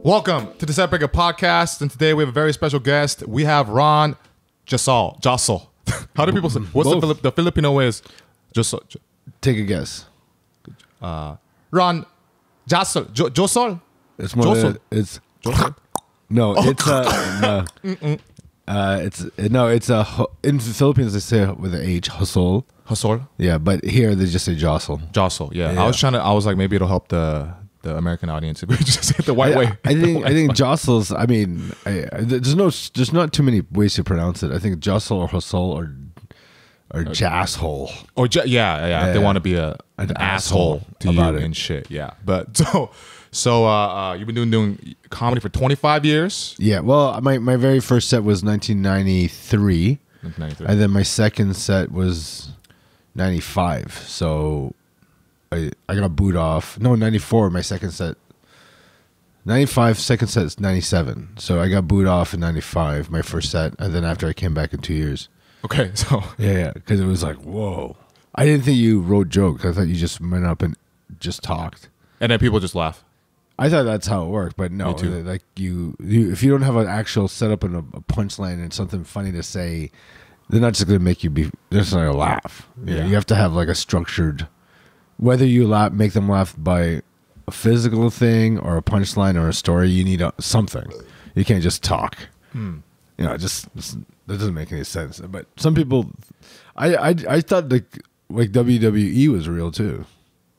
Welcome to the Setbreaker Podcast, and today we have a very special guest. We have Ron Josol. How do people say? What's the Filipino way is Josol? Take a guess. Ron Josol. Josol. It's more. Josol. It's Josol. no. It's no. It's in the Philippines they say it with an H. Josol. Josol. Yeah, but here they just say Josol. Josol. Yeah. I was like, maybe it'll help the American audience if we just say it the white way. I think Josel's. I mean, there's not too many ways to pronounce it. I think Josol or Josol or Jasshole. Or They want to be an asshole to about you it and shit. Yeah. But so you've been doing comedy for 25 years. Yeah. Well, my very first set was 1993, and then my second set was 95. So I got booed off. No, 94, my second set. 95, second set is 97. So I got booed off in 95, my first set. And then after I came back in 2 years. Okay, so. Yeah, because it was like, whoa. I didn't think you wrote jokes. I thought you just went up and just talked. And then people just laugh. I thought that's how it worked, but no. Like you if you don't have an actual setup and a punchline and something funny to say, they're not just going to make you be, they're just going to laugh. Yeah. You have to have like a structured, whether you make them laugh by a physical thing or a punchline or a story, you need something. You can't just talk. You know, that doesn't make any sense. But some people, I thought like WWE was real too.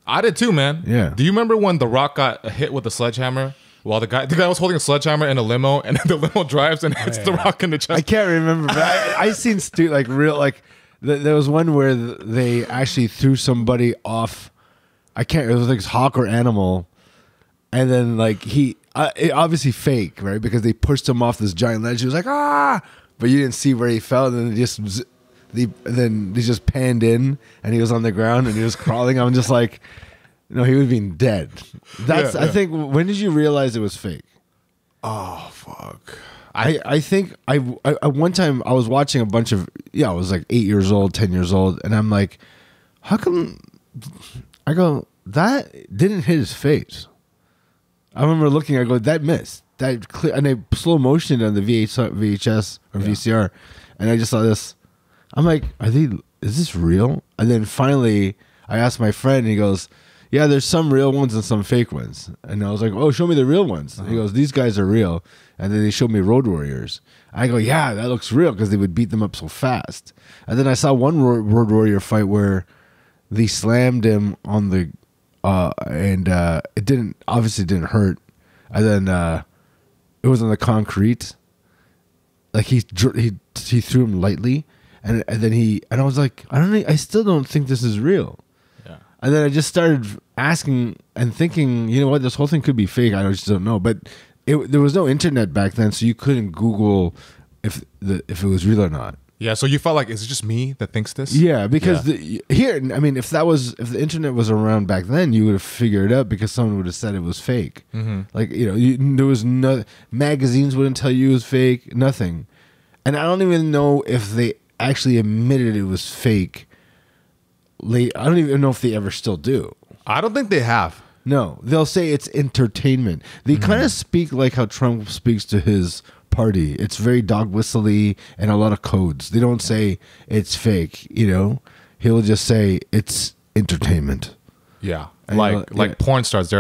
I did too, man. Yeah. Do you remember when The Rock got hit with a sledgehammer while the guy was holding a sledgehammer in a limo, and then the limo drives and hits The Rock in the chest? I can't remember, but I seen there was one where they actually threw somebody off. It was like Hawk or Animal, and then like it obviously fake, right? Because they pushed him off this giant ledge. He was like, ah, but you didn't see where he fell. And then they just panned in, and he was on the ground and he was crawling. I'm just like, no, he would have been dead. I think. When did you realize it was fake? Oh fuck. I think I one time I was watching a bunch of I was like 8 years old, 10 years old, and I'm like, how come? I go, that didn't hit his face. I remember looking, I go, that missed. That clear, and they slow motioned on the VHS or VCR, and I just saw this. I'm like, is this real? And then finally, I asked my friend, and he goes, yeah, there's some real ones and some fake ones. And I was like, oh, show me the real ones. He goes, these guys are real. And then they showed me Road Warriors. I go, yeah, that looks real because they would beat them up so fast. And then I saw one Road Warrior fight where they slammed him on the, and it obviously didn't hurt. And then it was on the concrete. Like he threw him lightly, and then I was like, I still don't think this is real. Yeah. And then I just started asking and thinking, you know what, this whole thing could be fake. I just don't know. But there was no internet back then, so you couldn't Google if it was real or not. Yeah, so you felt like, is it just me that thinks this? Yeah, because if the internet was around back then, you would have figured it out because someone would have said it was fake. Mm-hmm. Like, there was no, magazines wouldn't tell you it was fake, nothing. And I don't even know if they actually admitted it was fake. I don't even know if they ever still do. I don't think they have. No, they'll say it's entertainment. They kind of speak like how Trump speaks to his party. It's very dog whistly and a lot of codes. They don't say it's fake, He'll just say it's entertainment. Yeah. And like porn stars,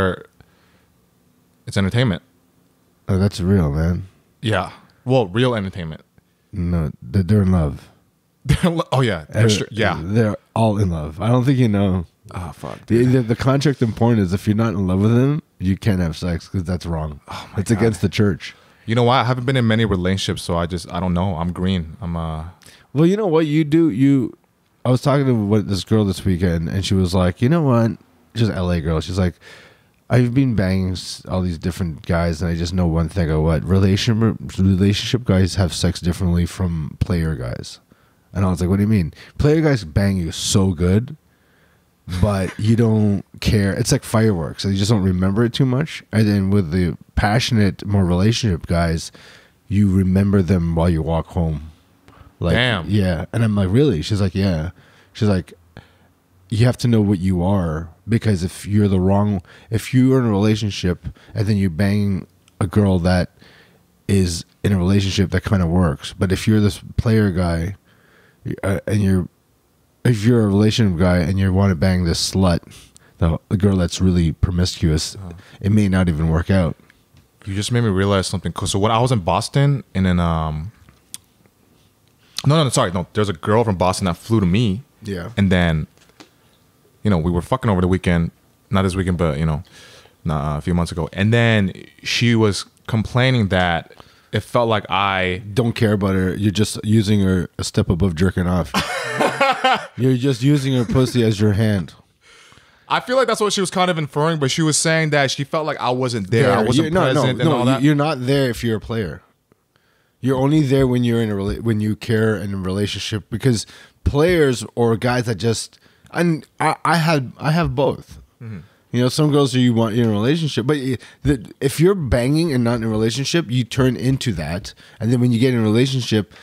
it's entertainment. Oh, that's real, man. Yeah. Well, real entertainment. No, they're in love. Oh yeah. They're all in love. I don't think you know. Oh fuck. The contract in porn is if you're not in love with him, you can't have sex because that's wrong. Oh my God. Against the church. You know what? I haven't been in many relationships, so I don't know. I'm green. Well, you know what you do? I was talking to this girl this weekend, and she was like, you know what? She's an LA girl. She's like, I've been banging all these different guys, and I just know one thing. Relationship guys have sex differently from player guys. And I was like, what do you mean? Player guys bang you so good, but you don't care. It's like fireworks. So you just don't remember it too much. And then with the passionate, more relationship guys, you remember them while you walk home. Like, damn. Yeah. And I'm like, really? She's like, yeah. She's like, you have to know what you are, because if you're in a relationship and then you bang a girl that is in a relationship that kind of works. But if you're this player guy, if you're a relationship guy and you want to bang this slut, the girl that's really promiscuous, it may not even work out. You just made me realize something. So when I was in Boston, and then there's a girl from Boston that flew to me. Yeah. And then, we were fucking over the weekend, not this weekend, but a few months ago. And then she was complaining that it felt like I don't care about her. You're just using her a step above jerking off. You're just using her pussy as your hand. I feel like that's what she was kind of inferring, but she was saying that she felt like I wasn't there. I wasn't present and all that. You're not there if you're a player. You're only there when you're when you care in a relationship, because players or guys that just, and I have both. Mm-hmm. Some girls you want in a relationship, but if you're banging and not in a relationship, you turn into that, and then when you get in a relationship,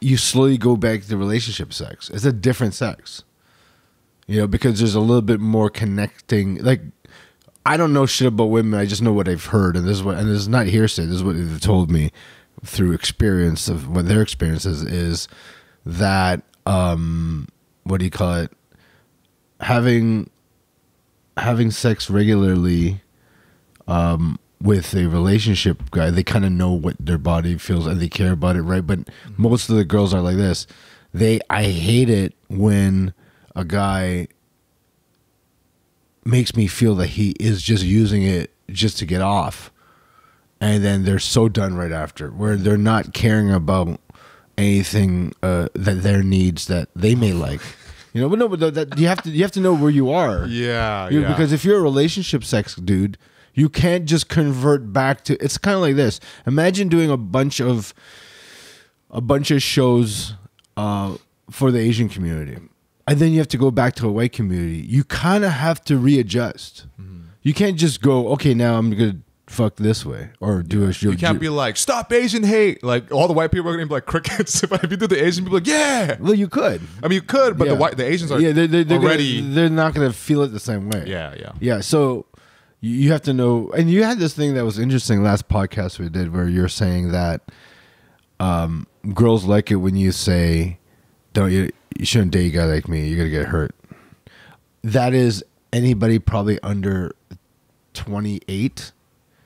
you slowly go back to relationship sex. It's a different sex. Because there's a little bit more connecting. Like, I don't know shit about women. I just know what I've heard, and this is not hearsay. This is what they've told me through experience of what their experiences is that what do you call it? Having sex regularly with a relationship guy, they kind of know what their body feels and they care about it, right? But most of the girls are like this. I hate it when a guy makes me feel that he is just using it just to get off, and then they're so done right after, where they're not caring about anything that their needs that they may like. But that you have to know where you are. Yeah. Because if you're a relationship sex dude, you can't just convert back to. It's kind of like this. Imagine doing a bunch of shows for the Asian community, and then you have to go back to a white community. You kind of have to readjust. Mm-hmm. You can't just go, okay, now I'm going to fuck this way or do a show. You can't be like, stop Asian hate. Like, all the white people are going to be like crickets. But if you do the Asian people, like, yeah. Well, you could. I mean, you could, but the Asians are they're already... they're not going to feel it the same way. Yeah, so you have to know. And you had this thing that was interesting last podcast we did where you're saying that girls like it when you say, you shouldn't date a guy like me. You're going to get hurt. That is anybody probably under 28.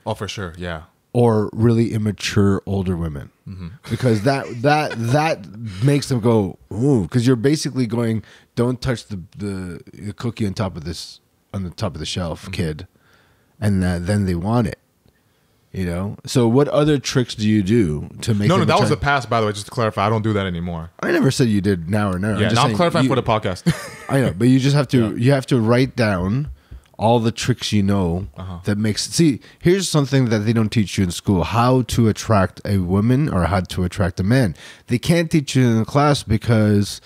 Oh, for sure, yeah. Or really immature older women. Mm-hmm. Because that makes them go, ooh, because you're basically going, don't touch the cookie on top of the shelf, kid. And then they want it. So what other tricks do you do to make? No, that was the past, by the way. Just to clarify, I don't do that anymore. I never said you did now or never. Yeah, I'm clarifying for the podcast. I know, but you just have to. You have to write down all the tricks that makes. See, here's something that they don't teach you in school: how to attract a woman or how to attract a man. They can't teach you in the class because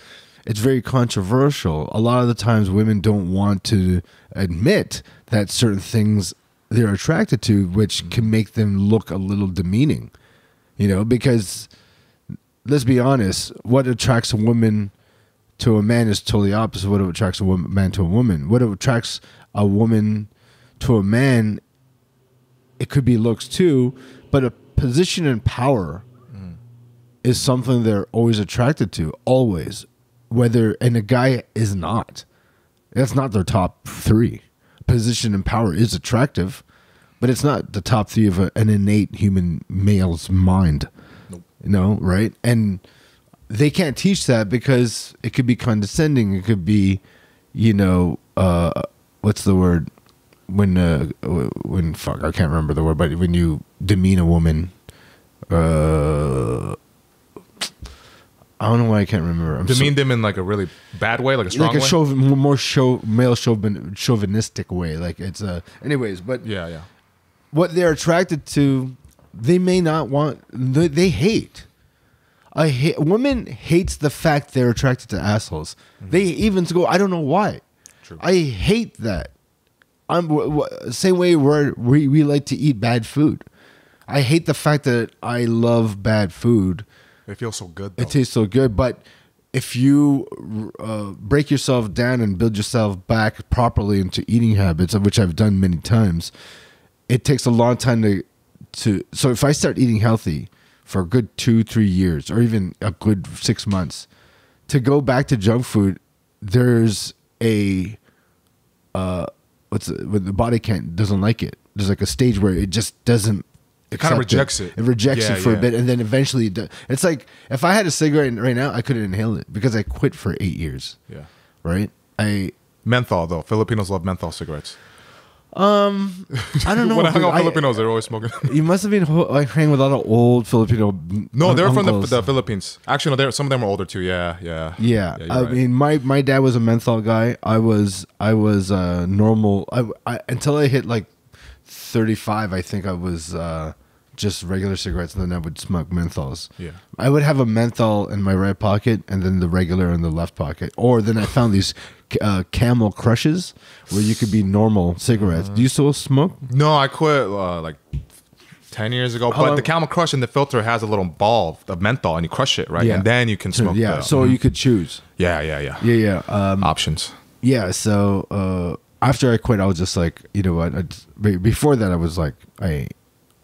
it's very controversial. A lot of the times, women don't want to admit that certain things they're attracted to, which can make them look a little demeaning, because let's be honest, what attracts a woman to a man is totally opposite what attracts a man to a woman. What attracts a woman to a man, it could be looks too, but a position and power is something they're always attracted to, always. And a guy is not. That's not their top three. Position and power is attractive, but it's not the top three of an innate human male's mind. Nope. Right? And they can't teach that because it could be condescending. It could be, what's the word? When fuck, I can't remember the word, but when you demean a woman, I don't know why I can't remember. Demean them in like a really bad way, like a strong way? Male chauvinistic way. Like it's anyways, but yeah. What they're attracted to, they may not want. They hate. Women hates the fact they're attracted to assholes. Mm-hmm. They even go, I don't know why. True. I hate that. Same way we like to eat bad food. I hate the fact that I love bad food. It feels so good, though. It tastes so good, but if you break yourself down and build yourself back properly into eating habits, of which I've done many times, it takes a long time So if I start eating healthy for a good 2-3 years, or even a good 6 months, to go back to junk food, there's a when the body doesn't like it. There's like a stage where it just doesn't. It kind of rejects it. It rejects it for a bit, and then eventually it's like if I had a cigarette right now, I couldn't inhale it because I quit for 8 years. Yeah. Right. Menthol though. Filipinos love menthol cigarettes. I don't know. When I hang out with Filipinos, they're always smoking. You must have been like hanging with a lot of old Filipino. No, they're from uncles. the Philippines. Actually, no, some of them are older too. Yeah. Yeah, I right. mean, my dad was a menthol guy. I was normal. I until I hit like 35. I think I was just regular cigarettes, and then I would smoke menthols. Yeah, I would have a menthol in my right pocket, and then the regular in the left pocket. Or then I found these Camel Crushes, where you could be normal cigarettes. Do you still smoke? No, I quit like 10 years ago. But the Camel Crush in the filter has a little ball of menthol, and you crush it, right? Yeah. And then you can smoke. Yeah, so you could choose. Yeah. Options. Yeah, so after I quit, I was just like, you know what? Before that, I was like, I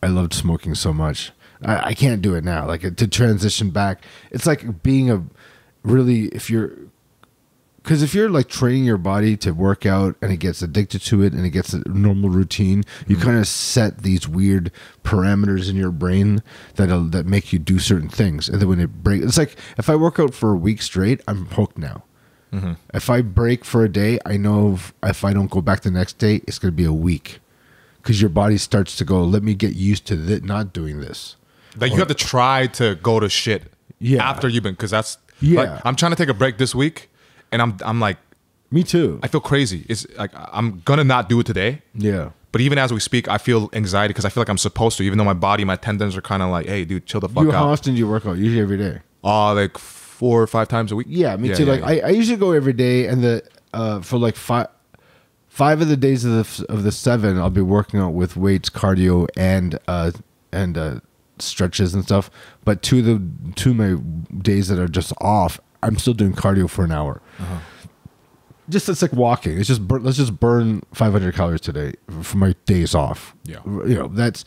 loved smoking so much. I can't do it now. Like to transition back, it's like being if you're like training your body to work out and it gets addicted to it and it gets a normal routine, you kind of set these weird parameters in your brain that make you do certain things. And then when it breaks, it's like if I work out for a week straight, I'm hooked now. Mm-hmm. If I break for a day, I know if I don't go back the next day, it's going to be a week. Because your body starts to go, let me get used to not doing this. Like you have to try to go to shit after you've been, because that's like, I'm trying to take a break this week, and I'm like, me too. I feel crazy. It's like I'm gonna not do it today. Yeah. But even as we speak, I feel anxiety because I feel like I'm supposed to, even though my tendons are kind of like, hey, dude, chill the fuck out. How often do you work out? Usually every day. Like 4 or 5 times a week. Yeah, me too. I usually go every day, and for like 5 of the days of the 7, I'll be working out with weights, cardio, and stretches and stuff. But 2 of my days that are just off, I'm still doing cardio for an hour. Uh-huh. It's like walking. It's just let's just burn 500 calories today for my days off. Yeah, you know that's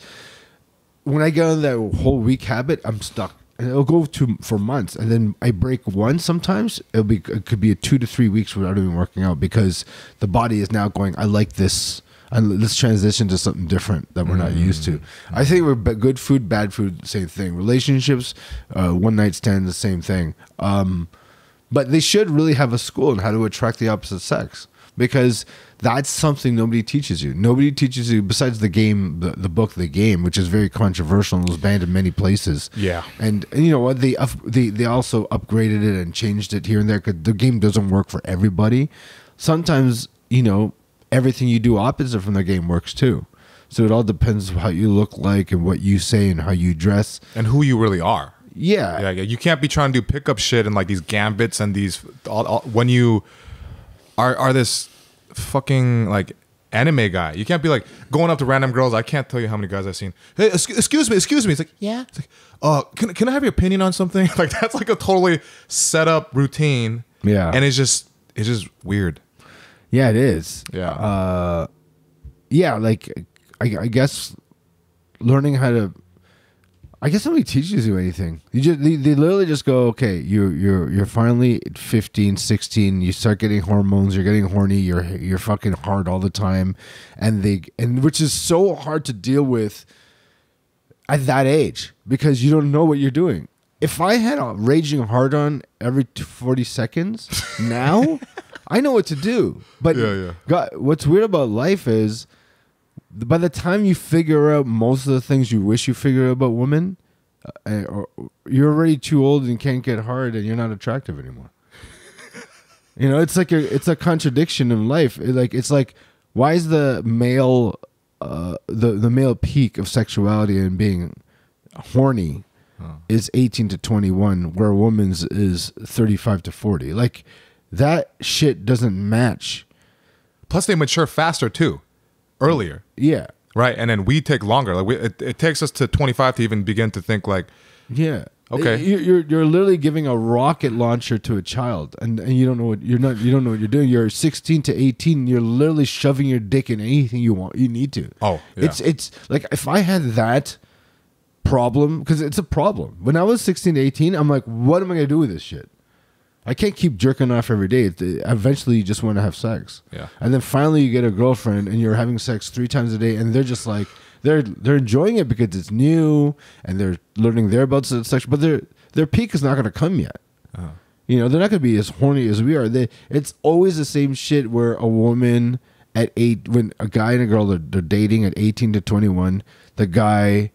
when I get on that whole week habit, I'm stuck. And it'll go for months, and then I break once. Sometimes it could be 2 to 3 weeks without even working out because the body is now going, I like this. And let's transition to something different that we're not used to. I think we're good food, bad food, same thing. Relationships, one night stands, the same thing. But they should really have a school on how to attract the opposite sex, because that's something nobody teaches you. Nobody teaches you besides the game, the book, The Game, which is very controversial and was banned in many places. Yeah, and you know what? They also upgraded it and changed it here and there because the game doesn't work for everybody. Sometimes everything you do opposite from the game works too. So it all depends how you look like and what you say and how you dress and who you really are. Yeah. You can't be trying to do pickup shit and like these gambits and these when you are this fucking like anime guy. You can't be like going up to random girls. I can't tell you how many guys I've seen. Hey, excuse me. It's like, yeah. It's like, can I have your opinion on something? Like that's like a totally set up routine. Yeah. And it's just weird. Yeah, it is. Yeah. Like I guess learning how to. I guess nobody teaches you anything. They literally just go, okay, you're finally 15, 16, you start getting hormones, you're getting horny, you're fucking hard all the time, and which is so hard to deal with at that age because you don't know what you're doing. If I had a raging hard on every 40 seconds now, I know what to do. But God, what's weird about life is by the time you figure out most of the things you wish you figured out about women, you're already too old and can't get hard and you're not attractive anymore. It's like it's a contradiction in life. It's like why is the male the male peak of sexuality and being horny is 18 to 21 where a woman's is 35 to 40? Like that shit doesn't match. Plus they mature faster too. Earlier. Yeah. Right. And then we take longer. Like it takes us to 25 to even begin to think like, yeah. Okay. You're literally giving a rocket launcher to a child and you don't know what you don't know what you're doing. You're 16 to 18. You're literally shoving your dick in anything you need to. Oh, yeah. It's like if I had that problem, because it's a problem. When I was 16 to 18, I'm like, what am I gonna do with this shit? I can't keep jerking off every day. Eventually, you just want to have sex. Yeah. And then finally, you get a girlfriend, and you're having sex 3 times a day, and they're just like, they're enjoying it because it's new, and they're learning their about sex. But their peak is not going to come yet. Uh-huh. You know, they're not going to be as horny as we are. It's always the same shit where a woman at 8, when a guy and a girl they're dating at 18 to 21, the guy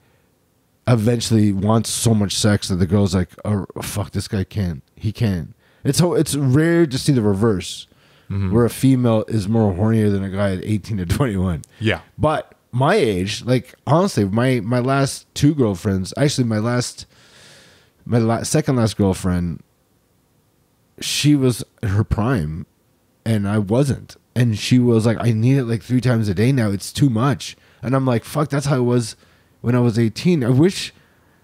eventually wants so much sex that the girl's like, oh, fuck, this guy can't. He can't. It's rare to see the reverse, where a female is more hornier than a guy at 18 to 21. Yeah. But my age, like, honestly, my last 2 girlfriends, actually my second last girlfriend, she was in her prime and I wasn't. And she was like, I need it like 3 times a day now. It's too much. And I'm like, fuck, that's how it was when I was 18. I wish.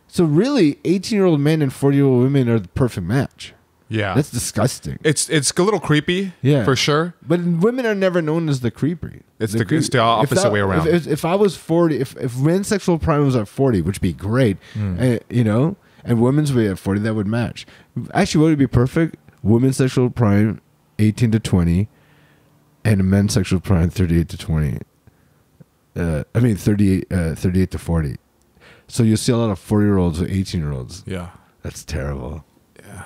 So really, 18-year-old men and 40-year-old women are the perfect match. Yeah. That's disgusting. It's a little creepy, yeah, for sure. But women are never known as the creepy. It's the opposite way around. If I was 40, if men's sexual prime was at 40, which would be great, you know, and women's would be at 40, that would match. Actually, what would be perfect? Women's sexual prime 18 to 20, and men's sexual prime 38 to 20. 38 to 40. So you'll see a lot of 40-year-olds or 18-year-olds. Yeah. That's terrible.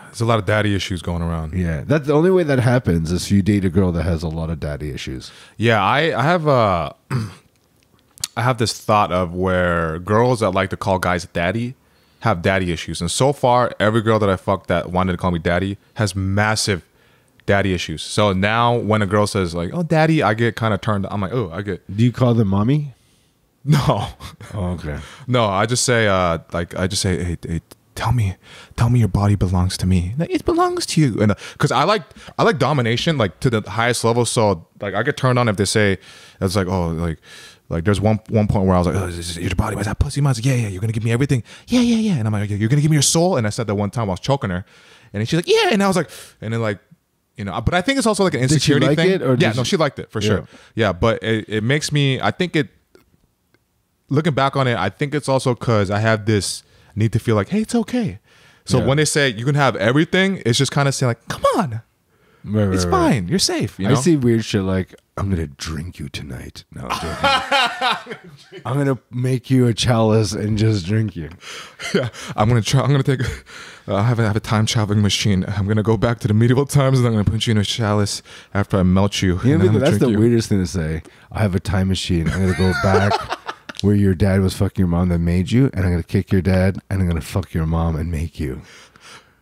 There's a lot of daddy issues going around. Yeah, that's the only way that happens is you date a girl that has a lot of daddy issues. Yeah, I have I have this thought of where girls that like to call guys daddy have daddy issues, and so far every girl that I fucked that wanted to call me daddy has massive daddy issues. So now when a girl says like, "Oh, daddy," I get kind of turned. I'm like, "Oh, I get." Do you call them mommy? No. Oh, okay. No, I just say hey, tell me your body belongs to me. Like, it belongs to you. And because I like domination, like, to the highest level. So like I get turned on if they say it's like, oh, like there's one point where I was like, oh, is your body, is that pussy? I was like, yeah, you're gonna give me everything. Yeah. And I'm like, you're gonna give me your soul. And I said that one time I was choking her, and then she's like, yeah. And I was like, and then like, you know, but I think it's also like an insecurity thing. It, or yeah, no, she liked it for sure. Yeah, but it makes me. I think it. Looking back on it, I think it's also because I have this need to feel like, hey, it's okay. So when they say you can have everything, it's just kind of saying like, come on, it's fine, you're safe. You know? I see weird shit like, I'm gonna drink you tonight. No, I'm gonna make you a chalice and just drink you. Yeah, I'm gonna take. I have a time traveling machine. I'm gonna go back to the medieval times and I'm gonna put you in a chalice after I melt you. You know, that's the weirdest thing to say. I have a time machine. I'm gonna go back where your dad was fucking your mom that made you, and I'm gonna kick your dad, and I'm gonna fuck your mom and make you.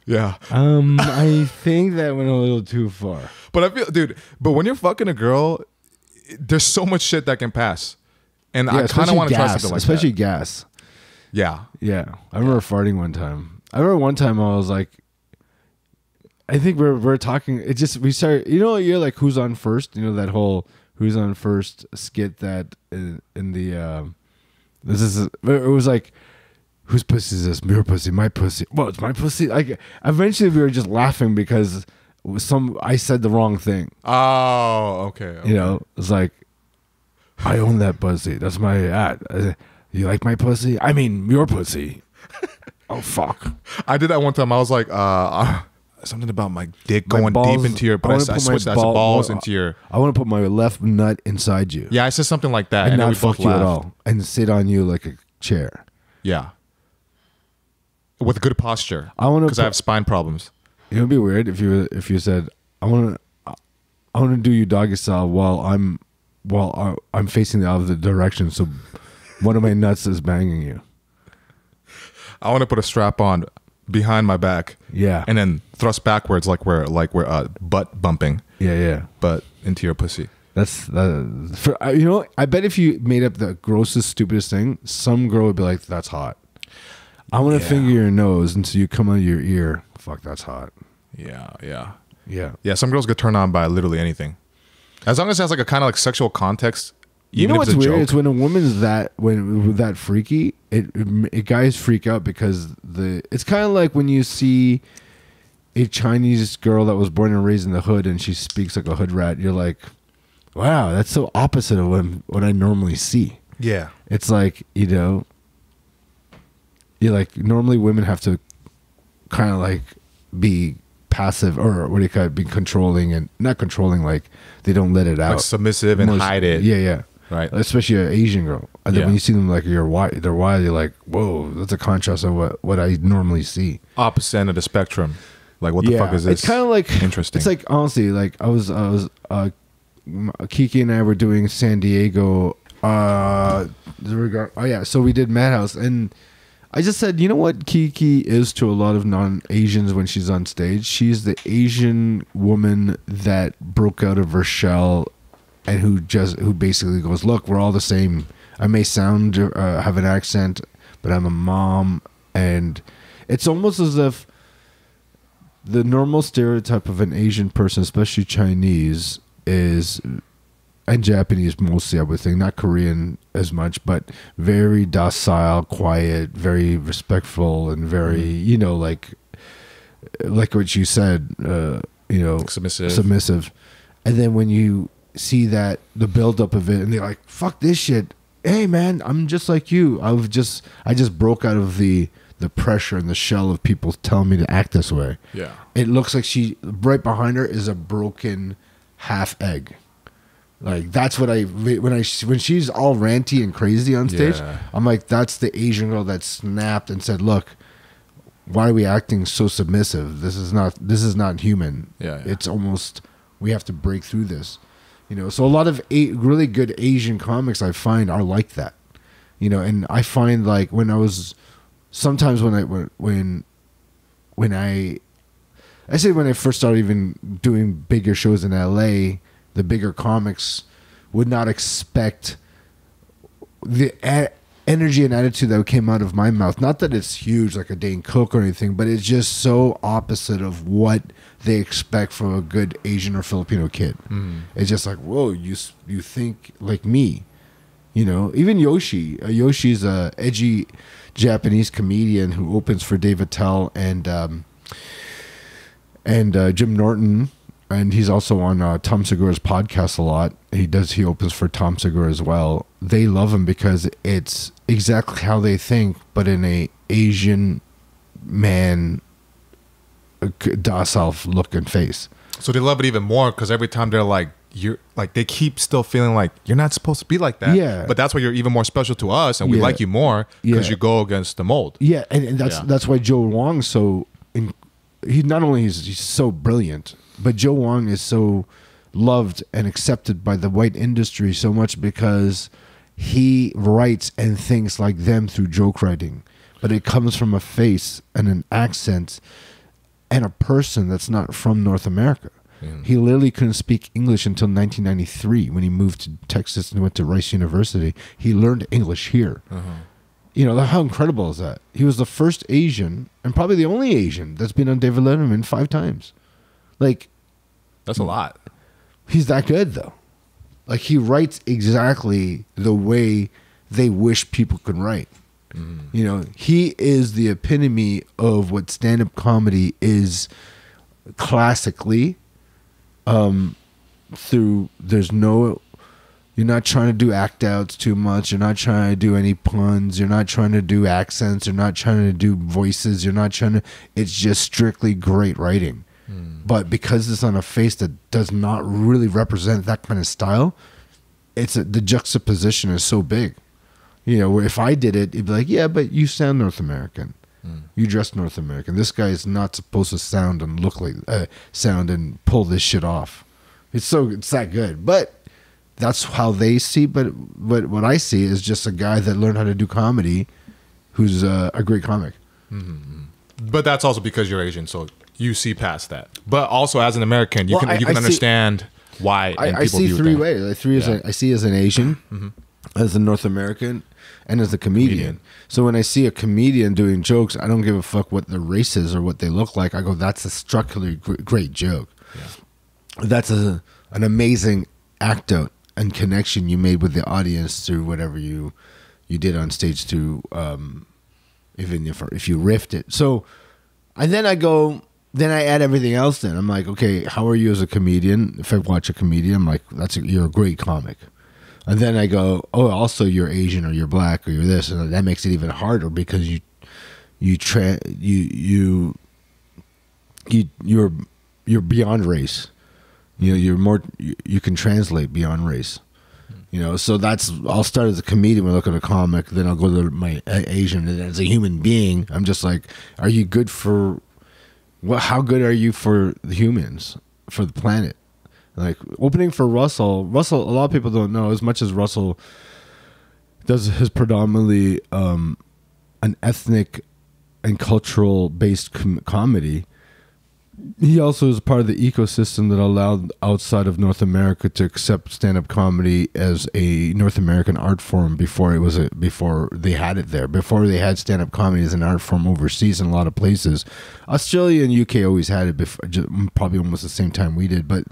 Yeah. I think that went a little too far. But I feel, dude. But when you're fucking a girl, there's so much shit that can pass, and yeah, I kind of want to try something like especially that. Gas. Yeah. Yeah. I remember farting one time. I was like, I think we're talking. We started. You know, you're like, who's on first? You know that whole who's on first skit that in the. It was like, whose pussy is this? Your pussy, my pussy. Well, it's my pussy. Like, eventually we were just laughing because I said the wrong thing. Oh, okay. You know, it's like, I own that pussy. That's my ad. You like my pussy? I mean, your pussy. Oh, fuck. I did that one time. I was like, something about my dick going deep into your, but I switched that to balls into your. I want to put my left nut inside you. Yeah, I said something like that. And not fuck you at all. And sit on you like a chair. Yeah. With good posture. Because I have spine problems. It would be weird if you said, I want to do you doggy style while I'm facing the opposite direction, so one of my nuts is banging you. I want to put a strap on behind my back, yeah, and then thrust backwards like we're butt bumping, yeah, but into your pussy. That's you know, I bet if you made up the grossest, stupidest thing, some girl would be like, "That's hot." I want to finger your nose until you come out of your ear. Fuck, that's hot. Yeah. Some girls get turned on by literally anything, as long as it has like a kind of like sexual context. You know what's weird? It's when a woman's that freaky, it guys freak out because it's kind of like when you see a Chinese girl that was born and raised in the hood and she speaks like a hood rat. You're like, wow, that's so opposite of what I normally see. Yeah, it's like, you know, you like normally women have to kind of like be passive, or what do you call it, be controlling, and not controlling, like they don't let it out, like submissive and hide it. Yeah. Right. Especially an Asian girl. And then when you see them like they're wild, you're like, whoa, that's a contrast of what I normally see. Opposite end of the spectrum. Like, what the fuck is this? It's kind of like interesting. It's like, honestly, like I was Kiki and I were doing San Diego. So we did Madhouse, and I just said, you know what Kiki is to a lot of non-Asians when she's on stage? She's the Asian woman that broke out of her shell, and who basically goes, look, we're all the same. I may sound have an accent, but I'm a mom. And it's almost as if the normal stereotype of an Asian person, especially Chinese, is, and Japanese mostly, I would think, not Korean as much, but very docile, quiet, very respectful, and very, you know, like what you said, you know, submissive. And then when you see that, the buildup of it, and they're like, fuck this shit. Hey man, I'm just like you. I just broke out of the pressure and the shell of people telling me to act this way. Yeah. It looks like right behind her is a broken half egg. Like that's what when she's all ranty and crazy on stage, I'm like, that's the Asian girl that snapped and said, look, why are we acting so submissive? This is not human. Yeah. It's almost, we have to break through this. You know, so a lot of really good Asian comics I find are like that. You know, and I find like when I first started even doing bigger shows in LA, the bigger comics would not expect the energy and attitude that came out of my mouth. Not that it's huge like a Dane Cook or anything, but it's just so opposite of what they expect from a good Asian or Filipino kid. It's just like, whoa, you think like me. You know, even Yoshi. Yoshi's a edgy Japanese comedian who opens for Dave Attell and Jim Norton, and he's also on Tom Segura's podcast a lot. He opens for Tom Segura as well. They love him because it's exactly how they think, but in a Asian man, docile look and face. So they love it even more because every time they're like, you're like, they keep still feeling like you're not supposed to be like that. Yeah. But that's why you're even more special to us, and we like you more because you go against the mold. Yeah, and that's why Joe Wong's so. He not only he's so brilliant, but Joe Wong is so loved and accepted by the white industry so much because he writes and thinks like them through joke writing, but it comes from a face and an accent and a person that's not from North America. He literally couldn't speak English until 1993 when he moved to Texas and went to Rice University. He learned English here. You know, how incredible is that? He was the first Asian, and probably the only Asian, that's been on David Letterman 5 times. Like, that's a lot. He's that good, though. Like, he writes exactly the way they wish people could write. You know, he is the epitome of what stand-up comedy is classically. You're not trying to do act outs too much. You're not trying to do any puns. You're not trying to do accents. You're not trying to do voices. It's just strictly great writing. But because it's on a face that does not really represent that kind of style, the juxtaposition is so big. You know, where if I did it, it'd be like, yeah, but you sound North American. You dress North American. This guy is not supposed to sound and look like sound and pull this shit off. It's that good. But that's how they see. But what I see is just a guy that learned how to do comedy, who's a great comic. But that's also because you're Asian, so you see past that. But also as an American, you can understand why. I see 3 ways. I see as an Asian, as a North American, and as a comedian. So when I see a comedian doing jokes, I don't give a fuck what the race is or what they look like. I go, that's a structurally great joke. That's an amazing act out and connection you made with the audience through whatever you did on stage through, even if you riffed it. So, and then then I add everything else. Then I'm like, okay, how are you as a comedian? If I watch a comedian, I'm like, you're a great comic. And then I go, oh, also you're Asian or you're black or you're this, and that makes it even harder because you're beyond race. You know, you're more, you can translate beyond race. You know, so I'll start as a comedian when I look at a comic, then I'll go to my Asian, and as a human being, I'm just like, are you good for, how good are you for the humans, for the planet? Like, opening for Russell, a lot of people don't know, as much as Russell does his predominantly an ethnic and cultural based comedy, he also is part of the ecosystem that allowed outside of North America to accept stand-up comedy as a North American art form before they had it there. Before they had stand-up comedy as an art form overseas in a lot of places. Australia and UK always had it before, probably almost the same time we did, but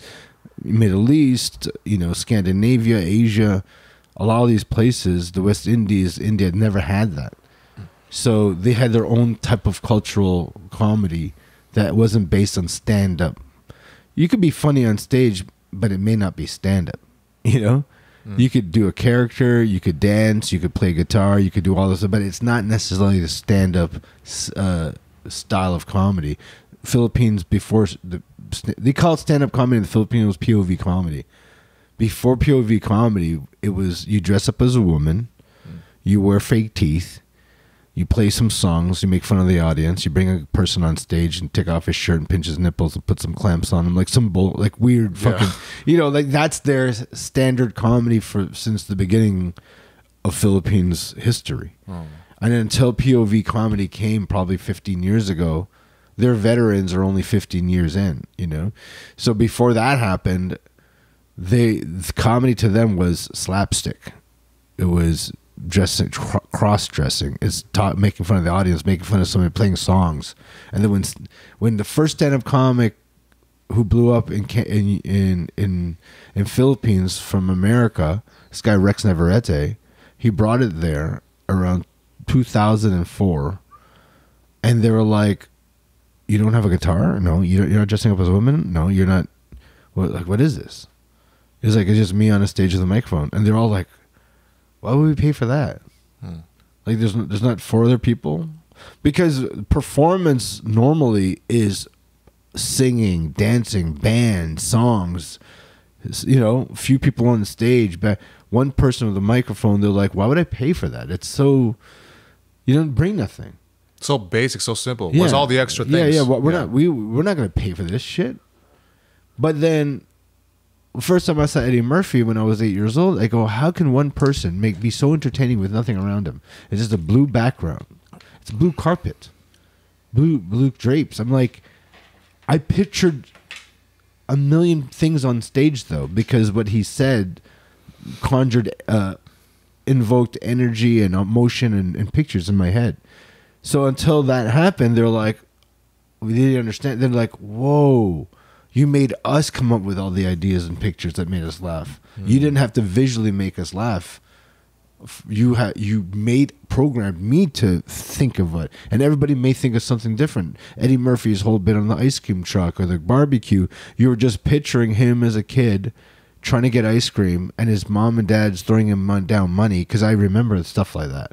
Middle East, you know, Scandinavia, Asia, a lot of these places, the West Indies, India, never had that. So they had their own type of cultural comedy that wasn't based on stand-up. You could be funny on stage, but it may not be stand-up, you know? You could do a character, you could dance, you could play guitar, you could do all this, but it's not necessarily the stand-up style of comedy. Philippines, they call it stand-up comedy in the Philippines, POV comedy. Before POV comedy, it was you dress up as a woman, you wear fake teeth, you play some songs, you make fun of the audience, you bring a person on stage and take off his shirt and pinch his nipples and put some clamps on him, like some like weird fucking, you know, like that's their standard comedy since the beginning of Philippines history. And until POV comedy came probably 15 years ago, their veterans are only 15 years in, you know? So before that happened, the comedy to them was slapstick. It was dressing, cross-dressing. It's making fun of the audience, making fun of somebody playing songs. And then when the first stand-up comic who blew up in Philippines from America, this guy Rex Navarrete, he brought it there around 2004, and they were like, "You don't have a guitar? No, you're not dressing up as a woman? No, you're not. What is this?" He's like, "It's just me on a stage with a microphone," and they're all like, "Why would we pay for that? Like, there's not 4 other people?" Because performance normally is singing, dancing, band, songs. You know, few people on the stage, but one person with a microphone. They're like, "Why would I pay for that? It's so, you don't bring nothing. So basic, so simple. Where's all the extra things?" Yeah. Well, we're not gonna pay for this shit." But then, first time I saw Eddie Murphy when I was 8 years old, I go, how can one person be so entertaining with nothing around him? It's just a blue background. It's a blue carpet. Blue drapes. I'm like, I pictured a million things on stage, though, because what he said conjured, invoked energy and emotion and pictures in my head. So until that happened, they're like, we didn't understand. They're like, whoa. You made us come up with all the ideas and pictures that made us laugh. You didn't have to visually make us laugh. You programmed me to think of it. And everybody may think of something different. Eddie Murphy's whole bit on the ice cream truck or the barbecue, you were just picturing him as a kid trying to get ice cream and his mom and dad's throwing him down money, because I remember stuff like that.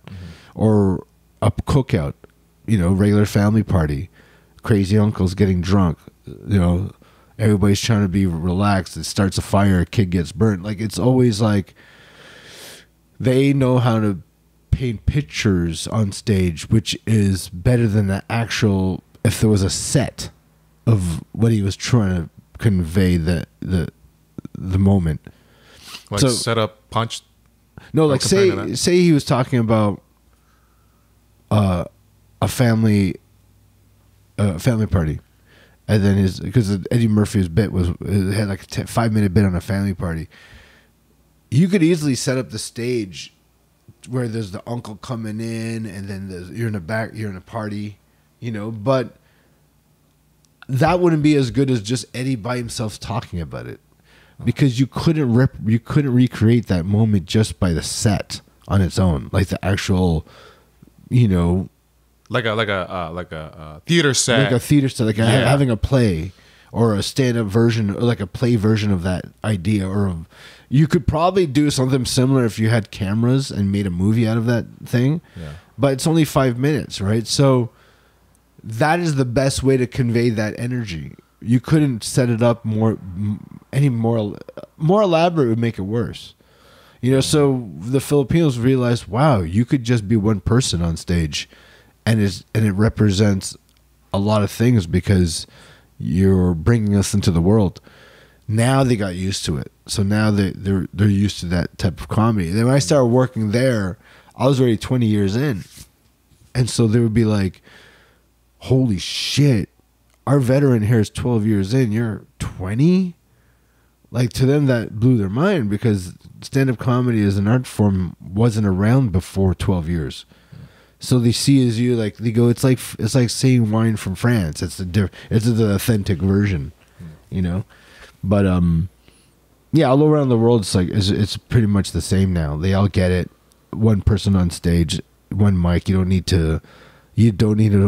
Or a cookout, you know, regular family party, crazy uncles getting drunk, you know, everybody's trying to be relaxed. It starts a fire, a kid gets burnt. Like, it's always like they know how to paint pictures on stage, which is better than the actual, if there was a set of what he was trying to convey the moment. Like, so, set up, punch. No, like say he was talking about a family party. And then because Eddie Murphy's bit had like a 5-minute bit on a family party. You could easily set up the stage where there's the uncle coming in, and then you're in the back, you're in a party, you know. But that wouldn't be as good as just Eddie by himself talking about it, because you couldn't recreate that moment just by the set on its own, like the actual, you know. Like a theater set. Like a theater set, like having a play or a stand-up version, or like a play version of that idea. Or you could probably do something similar if you had cameras and made a movie out of that thing. Yeah. but it's only 5 minutes, right? So that is the best way to convey that energy. You couldn't set it up more elaborate would make it worse. You know, so the Filipinos realized, wow, you could just be one person on stage, and it represents a lot of things because you're bringing us into the world. Now they got used to it, so now they're used to that type of comedy. Then when I started working there, I was already 20 years in, and so they would be like, "Holy shit, our veteran here is 12 years in. You're 20." Like, to them, that blew their mind because stand-up comedy as an art form wasn't around before 12 years. So they see as you, like, they go, it's like saying wine from France. It's the authentic version, you know. But yeah, all around the world, it's pretty much the same now. They all get it. One person on stage, one mic. You don't need to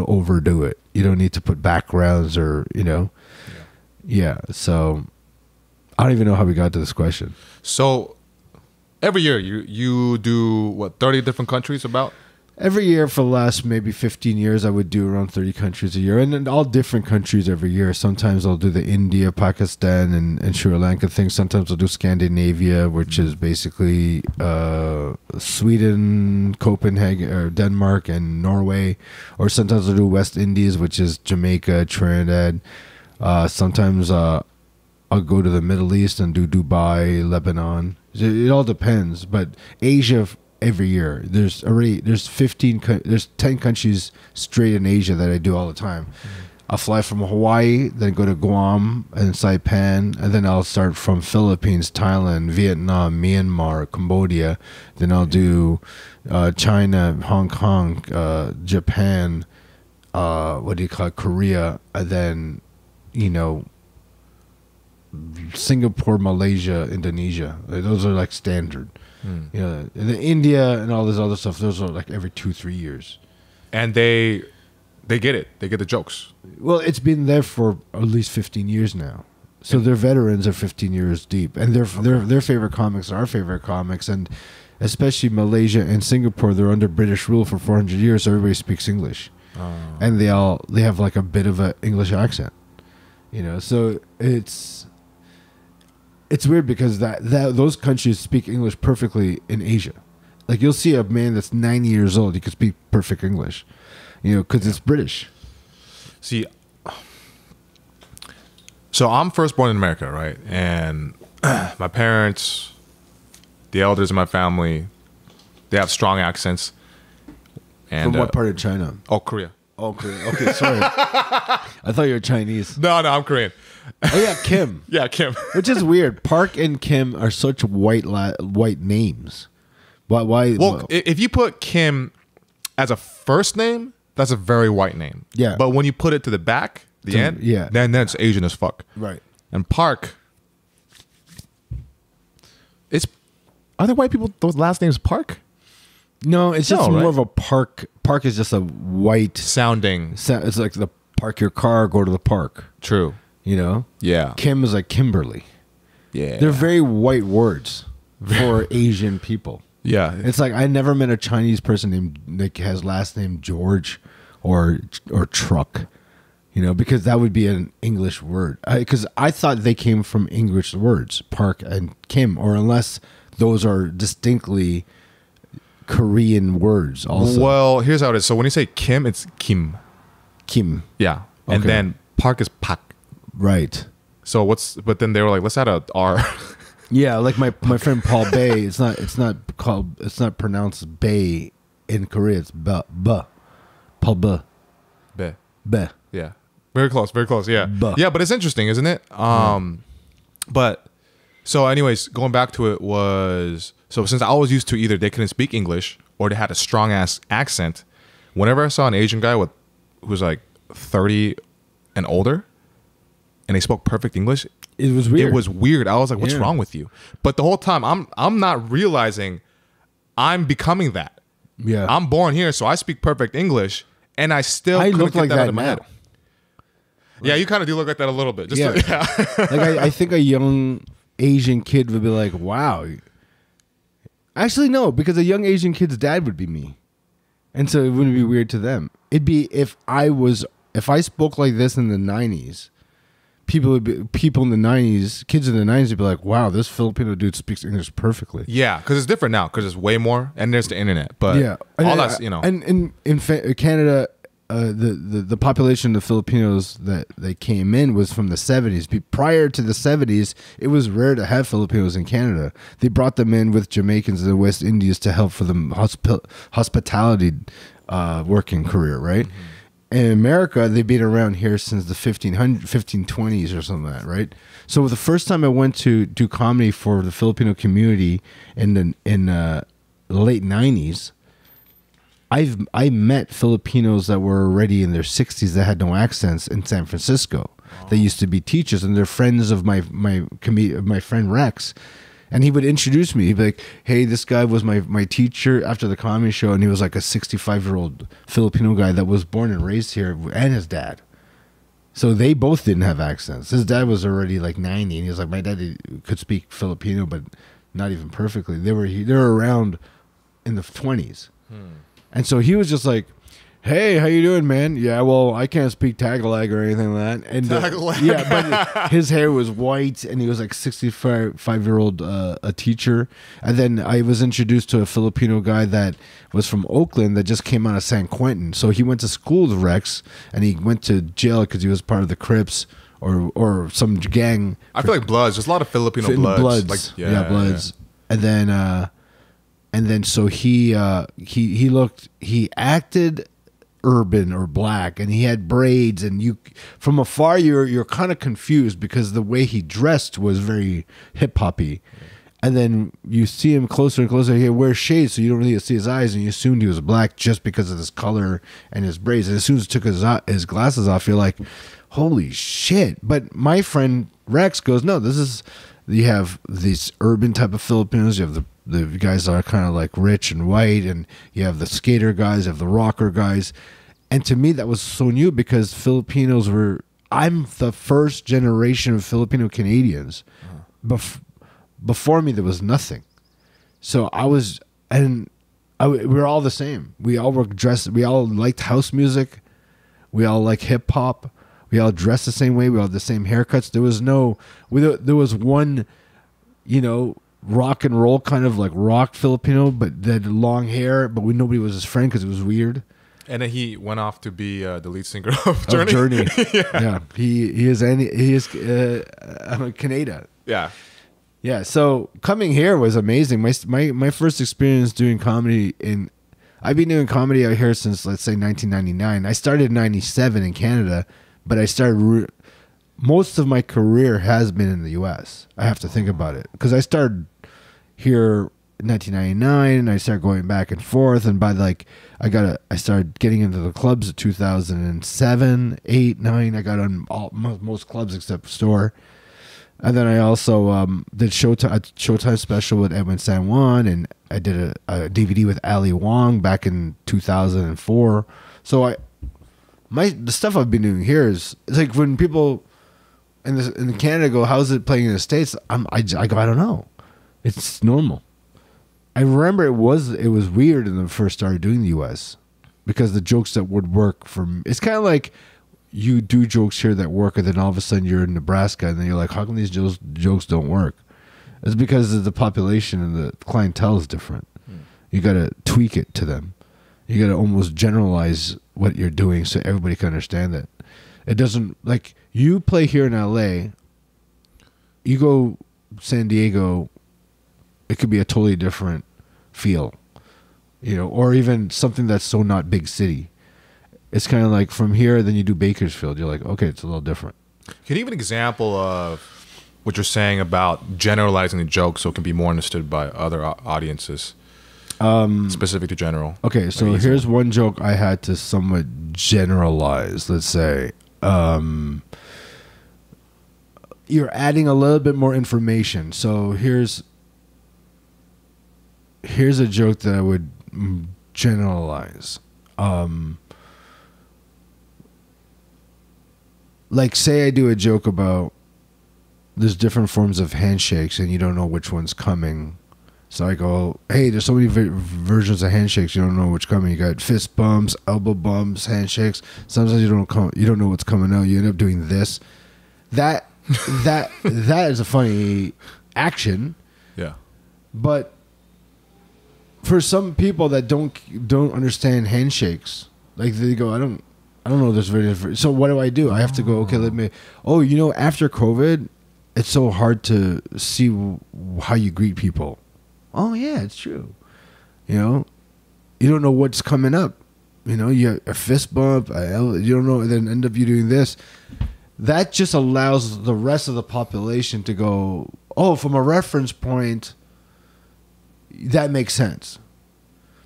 overdo it. You don't need to put backgrounds or, you know. Yeah. So I don't even know how we got to this question. So every year you do what, 30 different countries about? Every year for the last maybe 15 years, I would do around 30 countries a year, and in all different countries every year. Sometimes I'll do the India, Pakistan, and Sri Lanka thing. Sometimes I'll do Scandinavia, which is basically Sweden, Copenhagen, or Denmark, and Norway. Or sometimes I'll do West Indies, which is Jamaica, Trinidad. Sometimes I'll go to the Middle East and do Dubai, Lebanon. It all depends, but Asia. Every year, there's 10 countries straight in Asia that I do all the time. I'll fly from Hawaii, then go to Guam and Saipan, and then I'll start from Philippines, Thailand, Vietnam, Myanmar, Cambodia. Then I'll do China, Hong Kong, Japan, Korea, and then, you know, Singapore, Malaysia, Indonesia. Those are like standard. You know, and the India and all this other stuff, those are like every 2-3 years. And they get it. They get the jokes. Well, it's been there for at least 15 years now. So their veterans are 15 years deep, and their favorite comics are our favorite comics, and especially Malaysia and Singapore, they're under British rule for 400 years, so everybody speaks English. And they have like a bit of an English accent. You know, so it's weird because that those countries speak English perfectly in Asia. Like, you'll see a man that's 90 years old, he could speak perfect English, you know, because it's British. See, so I'm first born in America, right? And my parents, the elders in my family, they have strong accents. And, from what part of China? Oh, Korea. Oh, Korea. Okay, sorry. I thought you were Chinese. No, I'm Korean. Oh yeah, Kim. Yeah, Kim. Which is weird. Park and Kim are such white names. Why? Well, if you put Kim as a first name, that's a very white name. Yeah. But when you put it to the back, the end, yeah, then it's Asian as fuck. Right. And Park, are there white people? Those last names Park? No, it's just more right? of a park. Park is just a white sounding. It's like the park your car, go to the park. True. You know? Yeah. Kim is like Kimberly. Yeah. They're very white words for Asian people. Yeah. It's like I never met a Chinese person named has last name George or Truck. You know, because that would be an English word. Because I thought they came from English words, Park and Kim, or unless those are distinctly Korean words also. Well, here's how it is. So when you say Kim, it's Kim. Kim. Yeah. And then Park is Pak. Right. So but then they were like, let's add a R. Yeah, like my friend Paul Bay, it's not pronounced Bay in Korea, it's Ba. Paul Ba. Be. Be. Yeah. Very close, yeah. Ba. Yeah, but it's interesting, isn't it? But so anyways, going back to it was, so since I was used to either they couldn't speak English or they had a strong ass accent, whenever I saw an Asian guy who was like 30 and older and they spoke perfect English, it was weird. It was weird. I was like, what's wrong with you? But the whole time I'm not realizing I'm becoming that. Yeah. I'm born here, so I speak perfect English and I still couldn't look get like that out that of my now. head. Yeah, you kind of do look like that a little bit. Just yeah. Like I think a young Asian kid would be like, wow. Actually, no, because a young Asian kid's dad would be me. And so it wouldn't be weird to them. It'd be if I spoke like this in the 90s, people in the 90s, kids in the 90s would be like, wow, this Filipino dude speaks English perfectly. Yeah, because it's different now because it's way more and there's the internet. But yeah, all that's, you know. And in Canada, the population of Filipinos that they came in was from the 70s. Prior to the 70s, it was rare to have Filipinos in Canada. They brought them in with Jamaicans and the West Indies to help for the hospitality working career, right? Mm-hmm. In America, they've been around here since the 1520s or something like that, right? So the first time I went to do comedy for the Filipino community in the late 90s, I met Filipinos that were already in their 60s that had no accents in San Francisco. They used to be teachers, and they're friends of my friend Rex. And he would introduce me. He'd be like, hey, this guy was my teacher after the comedy show, and he was like a 65-year-old Filipino guy that was born and raised here, and his dad. So they both didn't have accents. His dad was already like 90, and he was like, my dad could speak Filipino, but not even perfectly. They were around in the 20s. And so he was just like, hey, how you doing, man? Yeah, well, I can't speak Tagalog or anything like that. And Tagalog. yeah, but his hair was white, and he was like 65-year-old a teacher. And then I was introduced to a Filipino guy that was from Oakland that just came out of San Quentin. So he went to school with Rex, and he went to jail because he was part of the Crips or some gang. I feel like Bloods. There's a lot of Filipino Bloods. Like, Bloods. Yeah. And then so he acted urban or black, and he had braids, and you from afar you're kind of confused because the way he dressed was very hip hoppy. And then you see him closer and closer. He wears shades, so you don't really see his eyes, and you assumed he was black just because of his color and his braids. And as soon as he took his glasses off, you're like, holy shit. But my friend Rex goes, no, you have these urban type of Filipinos, you have the guys that are kind of like rich and white, and you have the skater guys, you have the rocker guys. And to me, that was so new because Filipinos I'm the first generation of Filipino Canadians. Before me, there was nothing. So we were all the same. We all were dressed, we all liked house music. We all like hip hop. We all dressed the same way. We all had the same haircuts. There was one, rock and roll kind of like rock Filipino, but they had long hair, but nobody was his friend because it was weird. And then he went off to be the lead singer of Journey. Yeah. He is Canada. Yeah. Yeah. So coming here was amazing. My first experience doing comedy I've been doing comedy out here since, let's say, 1999. I started in 97 in Canada, but I started most of my career has been in the U.S. I have to think about it because I started here in 1999 and I started going back and forth, and by I started getting into the clubs in 2007, 8, 9. I got on most clubs except Store. And then I also did Showtime special with Edwin San Juan, and I did a DVD with Ali Wong back in 2004. So the stuff I've been doing here is it's like when people in Canada go, how's it playing in the States? I go, I don't know. It's normal. I remember it was weird when I first started doing the US because the jokes that would work it's kind of like you do jokes here that work, and then all of a sudden you're in Nebraska, and then you're like, how come these jokes don't work? It's because the population and the clientele is different. You got to tweak it to them. You got to almost generalize what you're doing so everybody can understand it. It doesn't, like, you play here in LA, you go San Diego, it could be a totally different feel, or even something that's so not big city. It's kind of like from here, then you do Bakersfield. You're like, okay, it's a little different. Can you give an example of what you're saying about generalizing the joke so it can be more understood by other audiences, specific to general? Okay, so here's one joke I had to somewhat generalize. Let's say you're adding a little bit more information. So here's a joke that I would generalize. Like, say I do a joke about there's different forms of handshakes and you don't know which one's coming So I go, hey, there's so many versions of handshakes. You don't know which coming. You got fist bumps, elbow bumps, handshakes. Sometimes you don't know what's coming out. You end up doing this. That is a funny action. Yeah. But for some people that don't understand handshakes, like they go, I don't know. There's very different. So what do? I have to go. Okay, after COVID, it's so hard to see how you greet people. Oh yeah, it's true. You don't know what's coming up. You have a fist bump. You don't know, and then end up you doing this. That just allows the rest of the population to go, oh, from a reference point, that makes sense.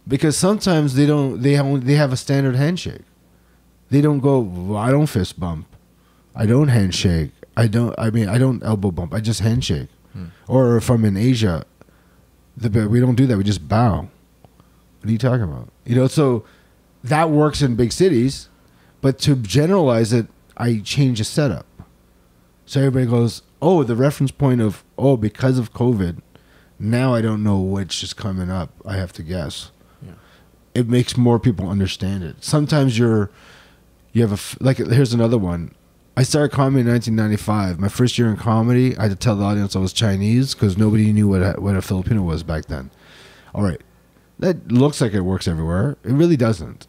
Because sometimes they have a standard handshake. They don't go, well, I don't fist bump. I don't handshake. I don't elbow bump. I just handshake. Or if I'm in Asia, we don't do that. We just bow. What are you talking about? So that works in big cities, but to generalize it, I change the setup. So everybody goes, oh, the reference point of, oh, because of COVID, now I don't know which is coming up. I have to guess. Yeah. It makes more people understand it. Sometimes here's another one. I started comedy in 1995. My first year in comedy, I had to tell the audience I was Chinese because nobody knew what a Filipino was back then. All right. That looks like it works everywhere. It really doesn't.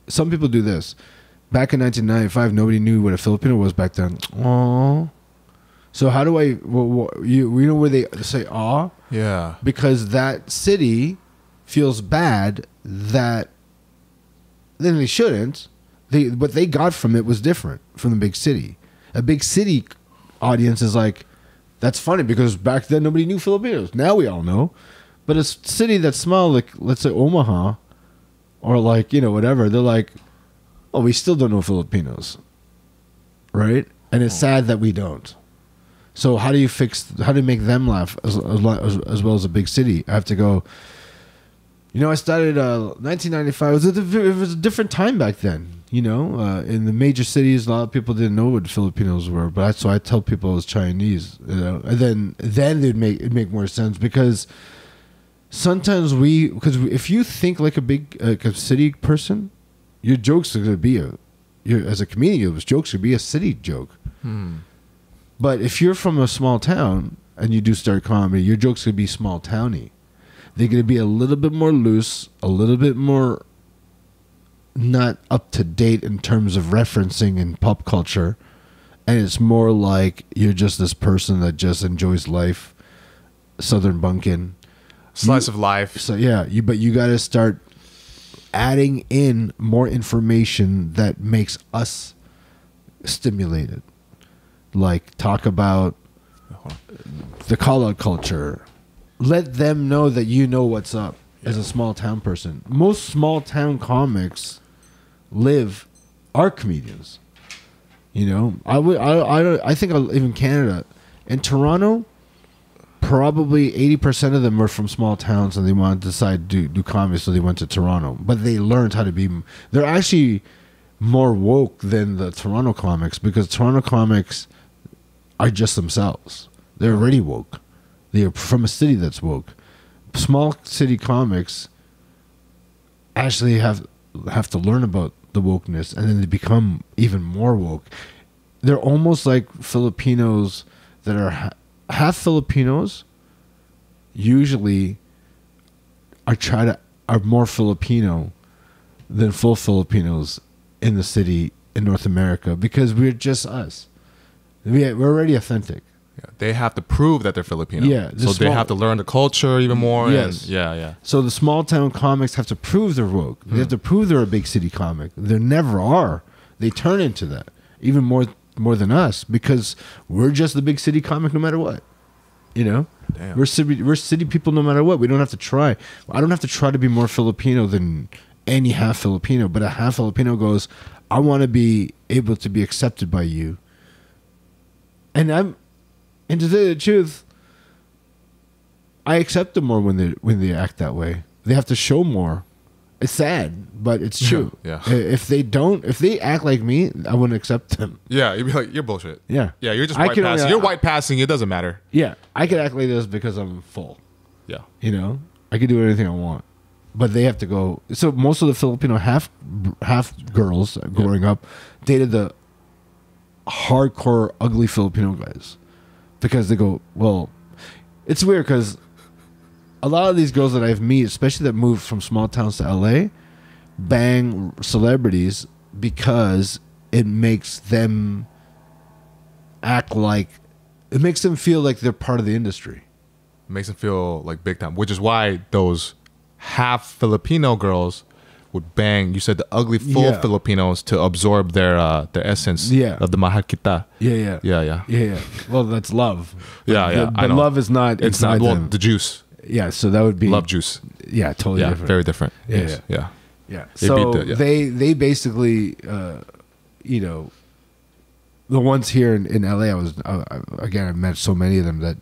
Some people do this. Back in 1995, nobody knew what a Filipino was back then. Aww. So how do I... you know where they say aw? Yeah. Because that city feels bad that... Then they shouldn't. What they got from it was different from the big city. A big city audience is like, that's funny because back then nobody knew Filipinos. Now we all know. But a city that's small, like let's say Omaha, or like, whatever, they're like, oh, we still don't know Filipinos. Right? And it's sad that we don't. So how do you make them laugh as well as a big city? I have to go, I started 1995. It was a different time back then. In the major cities, a lot of people didn't know what Filipinos were, but so I tell people it was Chinese, and then it'd make more sense because sometimes if you think like a city person, your jokes are going to be as a comedian, those jokes would be a city joke. But if you're from a small town and you do start comedy, your jokes could be small towny. They're going to be a little bit more loose, a little bit more not up to date in terms of referencing in pop culture. And it's more like you're just this person that just enjoys life, Southern bunkin'. Slice of life. So yeah, but you got to start adding in more information that makes us stimulated. Like talk about the call-out culture. Let them know that you know what's up as a small town person. Most small town comics are comedians. I think even Canada and Toronto, probably 80% of them are from small towns and they want to decide to do comedy, so they went to Toronto. But they learned how to be. They're actually more woke than the Toronto comics because Toronto comics are just themselves. They're already woke. They're from a city that's woke. Small city comics actually have to learn about the wokeness, and then they become even more woke. They're almost like Filipinos that are half Filipinos. Usually, are more Filipino than full Filipinos in the city in North America because we're just us. We're already authentic. Yeah, they have to prove that they're Filipino. Yeah, so they have to learn the culture even more. Yes. And yeah. So the small town comics have to prove they're woke. They have to prove they're a big city comic. They never are. They turn into that even more than us because we're just the big city comic no matter what. Damn. We're city people no matter what. We don't have to try. I don't have to try to be more Filipino than any half Filipino. But a half Filipino goes, I want to be able to be accepted by you. And to tell you the truth, I accept them more when they act that way. They have to show more. It's sad, but it's true. Yeah. If they act like me, I wouldn't accept them. Yeah, you'd be like, you're bullshit. Yeah. Yeah, you're just white passing. You're white passing. It doesn't matter. Yeah, I could act like this because I'm full. Yeah. You know, I could do anything I want, but they have to go. So most of the Filipino half girls growing up dated the hardcore ugly Filipino guys because they go, well, it's weird because a lot of these girls that I've met, especially that moved from small towns to LA, bang celebrities because it makes them it makes them feel like they're part of the industry. It makes them feel like big time, which is why those half Filipino girls would bang. You said the ugly full Filipinos to absorb their essence of the mahal kita. Yeah. Well, that's love. But I know. Love is not. It's not the juice. Yeah, so that would be love juice. Yeah, totally different. Very different. Yeah. So they basically, you know, the ones here in LA, I met so many of them that,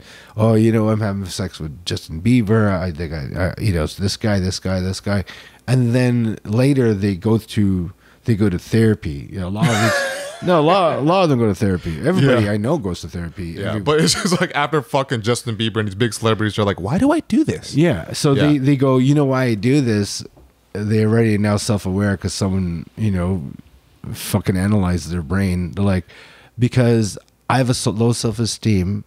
you know, I'm having sex with Justin Bieber. I think you know, it's this guy, and then later they go to therapy. You know, a lot of them go to therapy. Everybody I know goes to therapy. Yeah, but it's just like after fucking Justin Bieber and these big celebrities are like, why do I do this? Yeah, so they go, you know why I do this? They're already now self-aware because someone, you know, fucking analyzed their brain. They're like, because I have a low self-esteem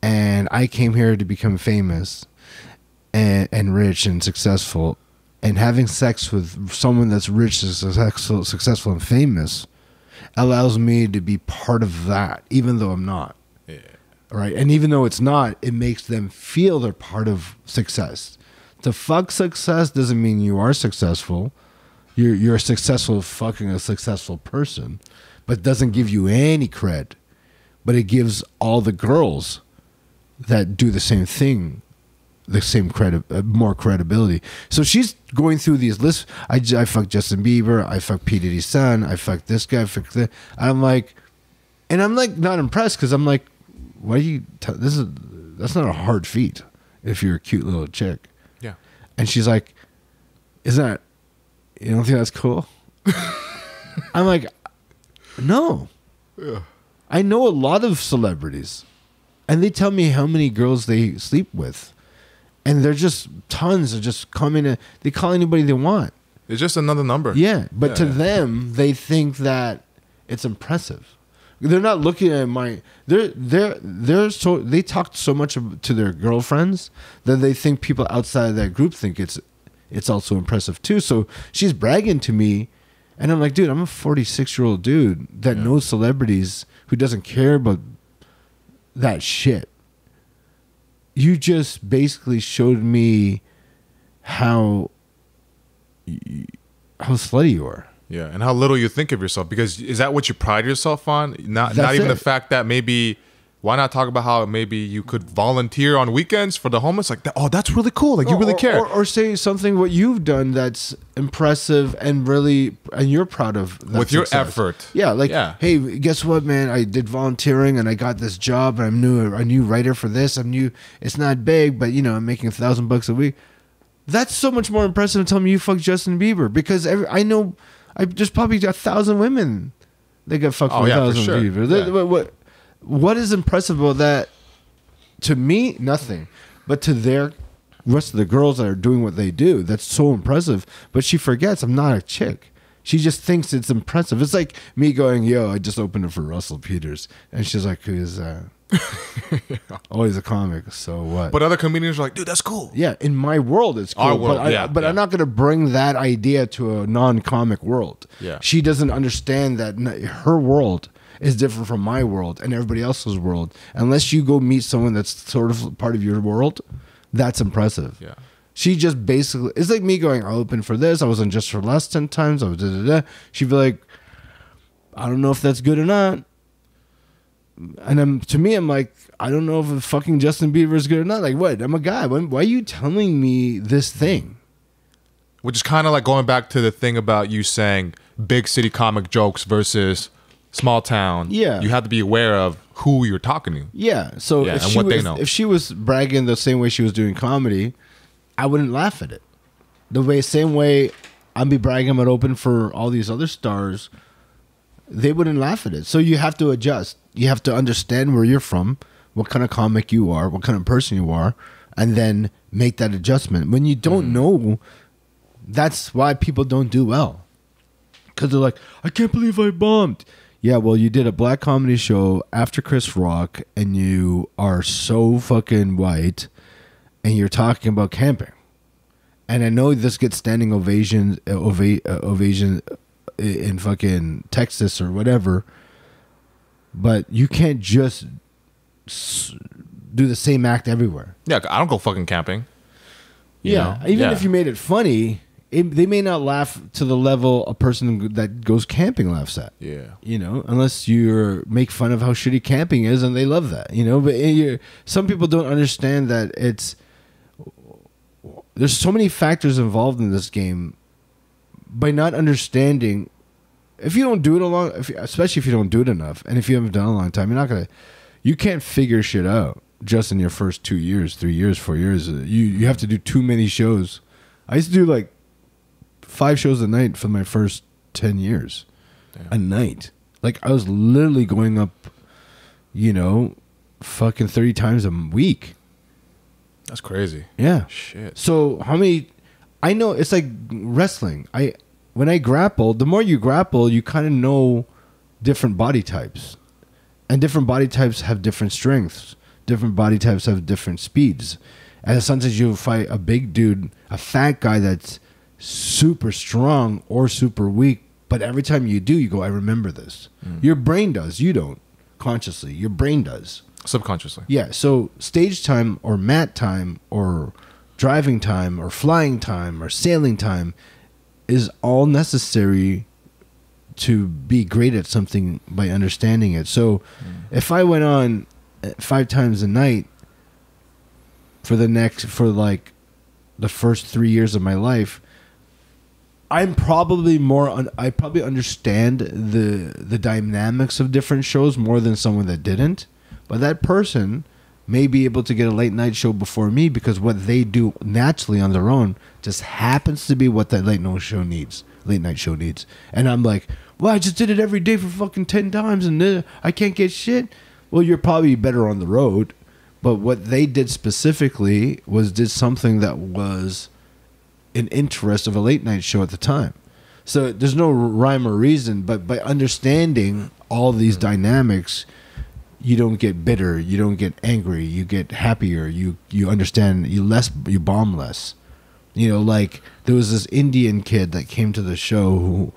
and I came here to become famous and rich and successful, and having sex with someone that's rich and successful and famous allows me to be part of that, even though I'm not. Yeah. Right? And even though it's not, it makes them feel they're part of success. To fuck success doesn't mean you are successful. You're successful fucking a successful person, but it doesn't give you any cred. But it gives all the girls that do the same thing the same more credibility. So she's going through these lists. I fucked Justin Bieber. I fucked P. Diddy's son. I fucked this guy. I fucked that. I'm like not impressed because I'm like, why do you? That's not a hard feat if you're a cute little chick. Yeah. And she's like, isn't that? You don't think that's cool? I'm like, no. Yeah. I know a lot of celebrities, and they tell me how many girls they sleep with. And they're just tons of just coming in. They call anybody they want. It's just another number. Yeah, but to them, they think that it's impressive. They're not looking at they talk so much to their girlfriends that they think people outside of that group think it's also impressive too. So she's bragging to me, and I'm like, dude, I'm a 46-year-old dude that knows celebrities who doesn't care about that shit. You just basically showed me how slutty you are. Yeah, and how little you think of yourself. Because is that what you pride yourself on? Not even the fact that maybe, why not talk about how maybe you could volunteer on weekends for the homeless? Like, that's really cool. Like, you really care. Or say something what you've done that's impressive and really, and you're proud of that with success. Your effort. Yeah, like, hey, guess what, man? I did volunteering and I got this job. And I'm a new writer for this. It's not big, but, you know, I'm making $1,000 a week. That's so much more impressive than telling me you fucked Justin Bieber. Because I know there's probably 1,000 women that got fucked from 1,000 sure. Bieber. Yeah. What is impressive about that? To me, nothing. But to their rest of the girls that are doing what they do, that's so impressive. But she forgets I'm not a chick. She just thinks it's impressive. It's like me going, yo, I just opened it for Russell Peters. And she's like, who is that? Oh, he's a comic. So what? But other comedians are like, dude, that's cool. Yeah, in my world, it's cool. Our world, but I'm not going to bring that idea to a non-comic world. Yeah. She doesn't understand that her world is different from my world and everybody else's world. Unless you go meet someone that's sort of part of your world, that's impressive. Yeah. She just basically, it's like me going, I opened for this. I was on Just for Less 10 times. I was da-da-da. She'd be like, I don't know if that's good or not. And to me, I'm like, I don't know if fucking Justin Bieber is good or not. Like, what? I'm a guy. Why are you telling me this thing? Which is kind of like going back to the thing about you saying big city comic jokes small town. Yeah. You have to be aware of who you're talking to. Yeah. So and what they know. If she was bragging the same way she was doing comedy, I wouldn't laugh at it. Same way I'd be bragging about open for all these other stars, they wouldn't laugh at it. So you have to adjust. You have to understand where you're from, what kind of comic you are, what kind of person you are, and then make that adjustment. When you don't know, that's why people don't do well. Because they're like, I can't believe I bombed. Yeah, well, you did a black comedy show after Chris Rock, and you are so fucking white, and you're talking about camping. And I know this gets standing ovation in fucking Texas or whatever, but you can't just do the same act everywhere. Yeah, I don't go fucking camping. Even if you made it funny, they may not laugh to the level a person that goes camping laughs at. Yeah. Unless you make fun of how shitty camping is, and they love that. But some people don't understand that there's so many factors involved in this game. By not understanding, if you don't do it especially if you don't do it enough, and if you haven't done it a long time, you can't figure shit out just in your first 2 years, 3 years, 4 years. You have to do too many shows. I used to do like 5 shows a night for my first 10 years. Damn. A night. Like I was literally going up, fucking 30 times a week. That's crazy. Yeah. Shit. So how many? I know it's like wrestling. When I grapple, the more you grapple, you kind of know different body types, and different body types have different strengths. Different body types have different speeds, and sometimes you fight a big dude, a fat guy that's super strong or super weak. But every time you do, you go, I remember this. Your brain does. You don't consciously. Your brain does. Subconsciously. Yeah. So stage time or mat time or driving time or flying time or sailing time is all necessary to be great at something by understanding it. So if I went on 5 times a night for the first 3 years of my life, I probably understand the dynamics of different shows more than someone that didn't. But that person may be able to get a late night show before me because what they do naturally on their own just happens to be what that late night show needs. And I'm like, well, I just did it every day for fucking 10 times and I can't get shit. Well, you're probably better on the road. But what they did specifically did something that was an interest of a late night show at the time. So there's no rhyme or reason, but by understanding all these dynamics, you don't get bitter, you don't get angry, you get happier, you understand, you bomb less. Like there was this Indian kid that came to the show who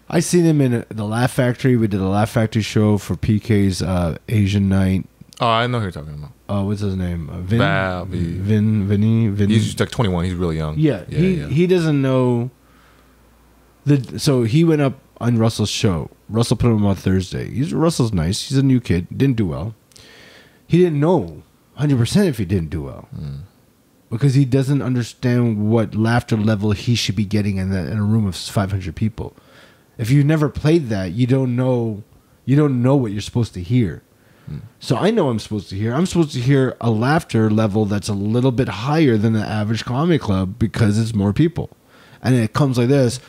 I seen him in the Laugh Factory. We did a Laugh Factory show for PK's Asian night. Oh, I know who you're talking about. What's his name? Vinny. He's like 21. He's really young. Yeah. He doesn't know. So he went up on Russell's show. Russell put him on Thursday. Russell's nice. He's a new kid. Didn't do well. He didn't know 100% if he didn't do well. Because he doesn't understand what laughter level he should be getting in a room of 500 people. If you've never played that, you don't know what you're supposed to hear. So I know I'm supposed to hear a laughter level that's a little bit higher than the average comedy club because it's more people. And it comes like this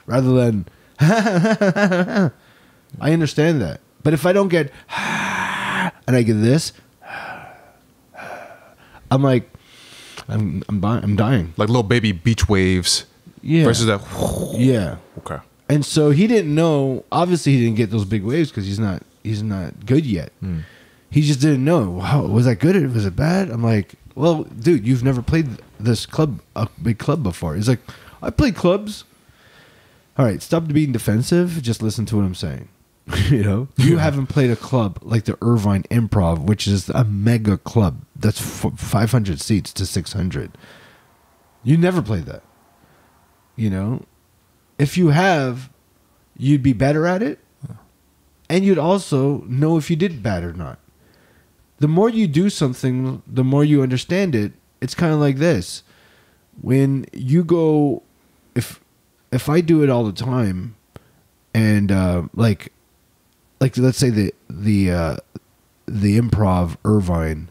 rather than I understand that. But if I don't get and I get this, I'm like I'm dying. Like little baby beach waves. Yeah. Versus that. Yeah. Okay. And so he didn't know. Obviously, he didn't get those big waves because he's not good yet. He just didn't know. Wow, was that good or was it bad? I'm like, well, dude, you've never played this club, a big club before. He's like, I played clubs. All right, stop being defensive. Just listen to what I'm saying. You haven't played a club like the Irvine Improv, which is a mega club that's 500 seats to 600. You never played that. If you have, you'd be better at it. And you'd also know if you did bad or not. The more you do something, the more you understand it. It's kind of like this. When you go, if I do it all the time, and like let's say the Improv Irvine,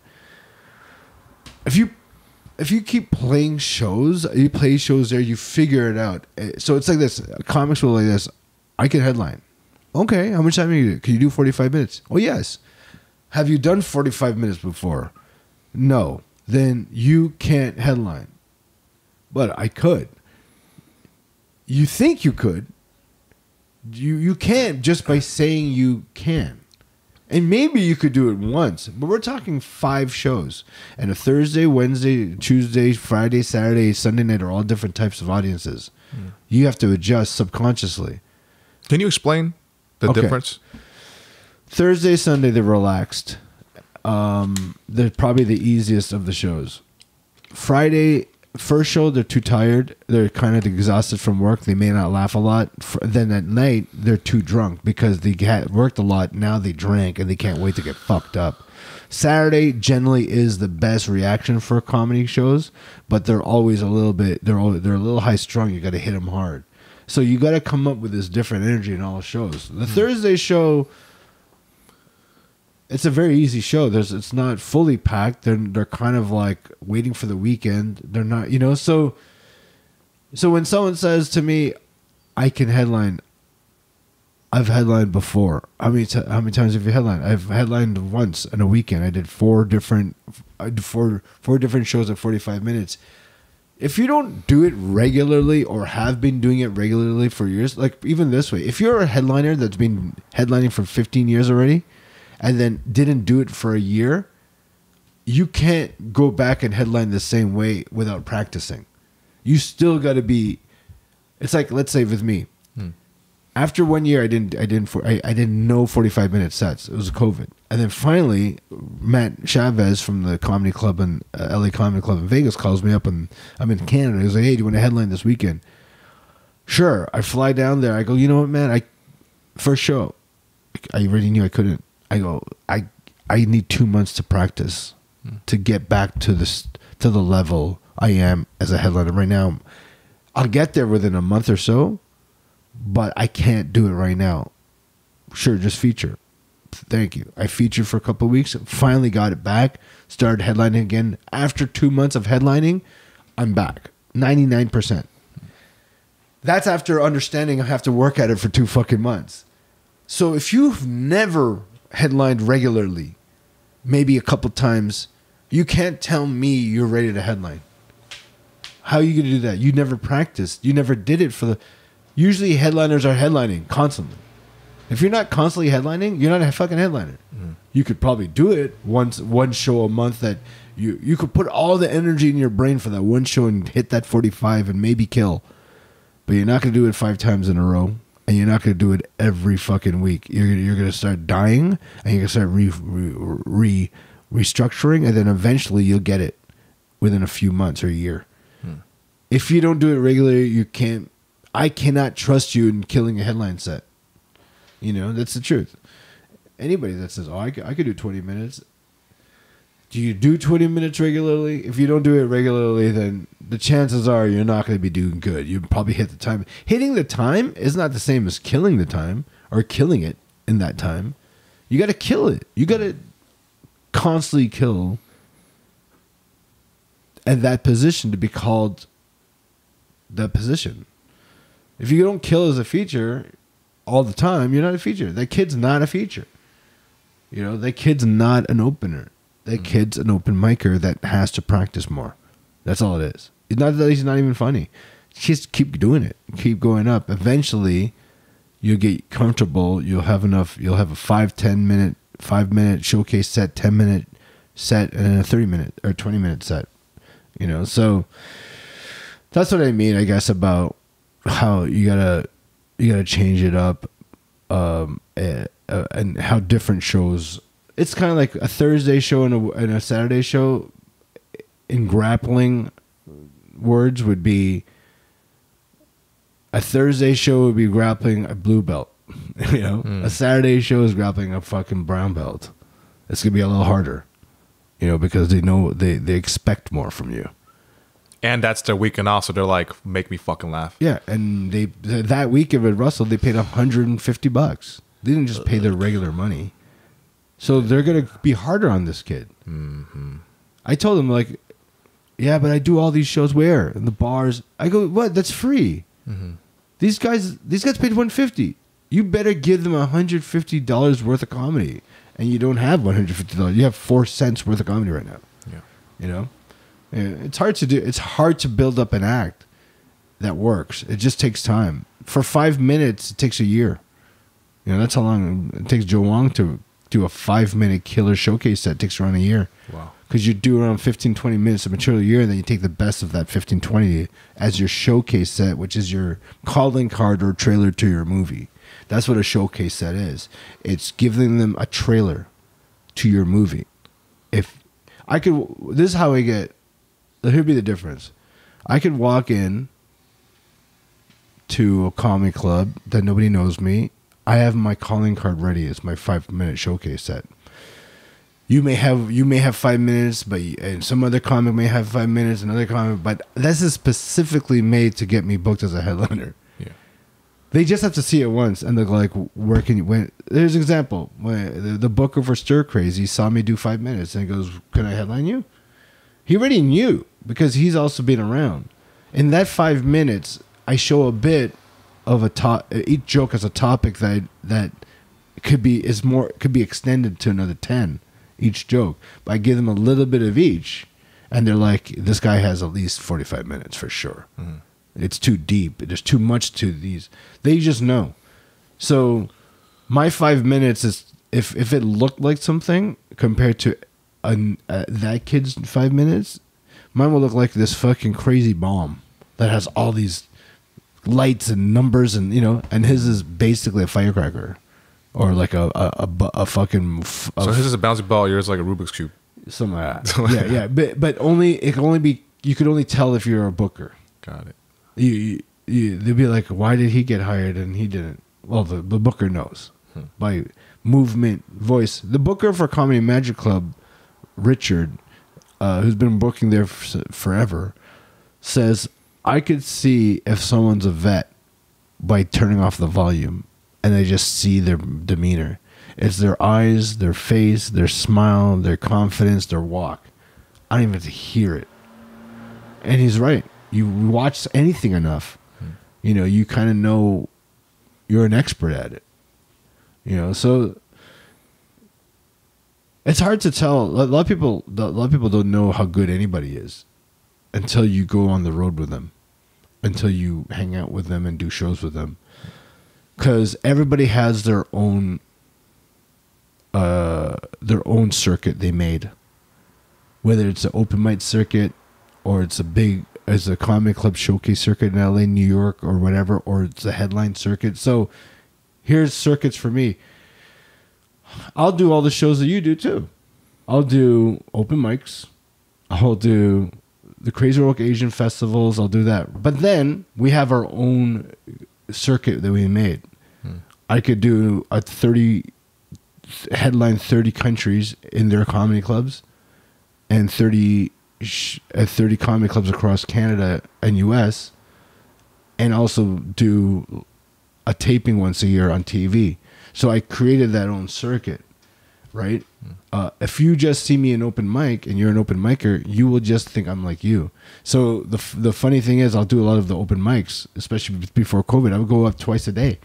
if you keep playing shows, you play shows there, you figure it out. So it's like this. Comics will like this. I can headline. Okay, how much time can you do? Can you do 45 minutes? Oh, yes. Have you done 45 minutes before? No. Then you can't headline. But I could. You think you could. You can't just by saying you can. And maybe you could do it once, but we're talking 5 shows. And a Thursday, Wednesday, Tuesday, Friday, Saturday, Sunday night are all different types of audiences. You have to adjust subconsciously. Can you explain the difference? Thursday, Sunday, they're relaxed. They're probably the easiest of the shows. Friday, first show, they're too tired. They're kind of exhausted from work. They may not laugh a lot. Then at night, they're too drunk because they worked a lot. Now they drank and they can't wait to get fucked up. Saturday generally is the best reaction for comedy shows, but they're always a little bit. They're a little high strung. You got to hit them hard. So you got to come up with this different energy in all shows. The Thursday show. It's a very easy show. It's not fully packed. They're kind of like waiting for the weekend. They're not, So when someone says to me, "I can headline," I've headlined before. How many times have you headlined? I've headlined once in a weekend. I did four different shows at 45 minutes. If you don't do it regularly or have been doing it regularly for years, like even this way, if you're a headliner that's been headlining for 15 years already, and then didn't do it for a year, you can't go back and headline the same way without practicing. You still got to be. It's like, let's say with me, after 1 year, I didn't know 45-minute sets. It was COVID, and then finally, Matt Chavez from the comedy club in LA Comedy Club in Vegas calls me up, and I'm in Canada. He was like, "Hey, do you want to headline this weekend?" Sure. I fly down there. I go, "You know what, man? First show, I already knew I couldn't." I go, I need 2 months to practice to get back to the level I am as a headliner right now. I'll get there within a month or so, but I can't do it right now. Sure, just feature. Thank you. I featured for a couple of weeks, finally got it back, started headlining again. After 2 months of headlining, I'm back. 99%. That's after understanding I have to work at it for 2 fucking months. So if you've never headlined regularly, maybe a couple times, you can't tell me you're ready to headline. How are you going to do that? You never practiced. You never did it usually headliners are headlining constantly. If you're not constantly headlining, you're not a fucking headliner. You could probably do it one show a month that you could put all the energy in your brain for that one show and hit that 45 and maybe kill. But you're not going to do it 5 times in a row. And you're not going to do it every fucking week. You're going to start dying, and you're going to start restructuring, and then eventually you'll get it within a few months or a year. If you don't do it regularly, you can't. I cannot trust you in killing a headline set. That's the truth. Anybody that says, "Oh, I could do 20 minutes," do you do 20 minutes regularly? If you don't do it regularly, then the chances are you're not going to be doing good. You probably hit the time. Hitting the time is not the same as killing the time or killing it in that time. You got to kill it. You got to constantly kill at that position to be called that position. If you don't kill as a feature all the time, you're not a feature. That kid's not a feature. That kid's not an opener. That kid's an open micer that has to practice more. That's all it is. It's not that he's not even funny. Just keep doing it. Keep going up. Eventually, you'll get comfortable. You'll have enough. You'll have a 5-minute showcase set, 10-minute set, and then a 30-minute or 20-minute set. So that's what I mean, I guess, about how you gotta change it up, and how different shows. It's kind of like a Thursday show and a Saturday show. In grappling words, would be a Thursday show would be grappling a blue belt. A Saturday show is grappling a fucking brown belt. It's gonna be a little harder, because they know they expect more from you. And that's their weekend off, so they're like, make me fucking laugh. Yeah, and that weekend with Russell, they paid $150. They didn't just pay their regular money. So they're going to be harder on this kid. I told him, like, yeah, but I do all these shows where? In the bars. I go, what? That's free. These guys paid $150. You better give them $150 worth of comedy. And you don't have $150. You have 4 cents worth of comedy right now. Yeah. You know, it's hard to do. It's hard to build up an act that works. It just takes time. For 5 minutes, it takes a year. You know, that's how long it takes Joe Wong to do a 5-minute killer showcase set. It takes around a year. Wow. Because you do around 15, 20 minutes of material a year, and then you take the best of that 15, 20 as your showcase set, which is your calling card or trailer to your movie. That's what a showcase set is. It's giving them a trailer to your movie. If I could, this is how I get, here'd be the difference. I could walk in to a comedy club that nobody knows me. I have my calling card ready. It's my 5-minute showcase set. You may have 5 minutes, but and some other comic may have 5 minutes, another comic, but this is specifically made to get me booked as a headliner. Yeah. They just have to see it once, and they're like, "Where can you?" When there's an example, when the booker for Stir Crazy saw me do 5 minutes, and he goes, "Can I headline you?" He already knew because he's also been around. In that 5 minutes, I show a bit of each joke has a topic that could be extended to another 10. Each joke, but I give them a little bit of each, and they're like, "This guy has at least 45 minutes for sure. Mm-hmm. It's too deep. There's too much to these." They just know. So my 5 minutes is if it looked like something compared to that kid's 5 minutes, mine will look like this fucking crazy bomb that has all these lights and numbers, and and his is basically a firecracker. Or like a fucking. So his is a bouncy ball. Yours is like a Rubik's cube. Something like that. Yeah. But it can only be. You could only tell if you're a booker. Got it. They'd be like, "Why did he get hired and he didn't?" Well, the booker knows by movement, voice. The booker for Comedy Magic Club, Richard, who's been booking there forever, says, "I could see if someone's a vet by turning off the volume." And I just see their demeanor. It's their eyes, their face, their smile, their confidence, their walk. I don't even have to hear it. And he's right. You watch anything enough, you kind of know you're an expert at it. So it's hard to tell. A lot of people don't know how good anybody is until you go on the road with them, until you hang out with them and do shows with them. Because everybody has their own circuit they made, whether it's an open mic circuit or it's a comedy club showcase circuit in LA, New York, or whatever, or it's a headline circuit. So here's circuits for me. I'll do all the shows that you do too. I'll do open mics. I'll do the Crazy Rock Asian festivals. I'll do that. But then we have our own circuit that we made. I could do a 30 countries in their comedy clubs and 30 comedy clubs across Canada and US, and also do a taping once a year on TV. So I created that own circuit, right? If you just see me in open mic and you're an open micer, you will just think I'm like you. So the funny thing is, I'll do a lot of the open mics, especially before COVID. I would go up twice a day.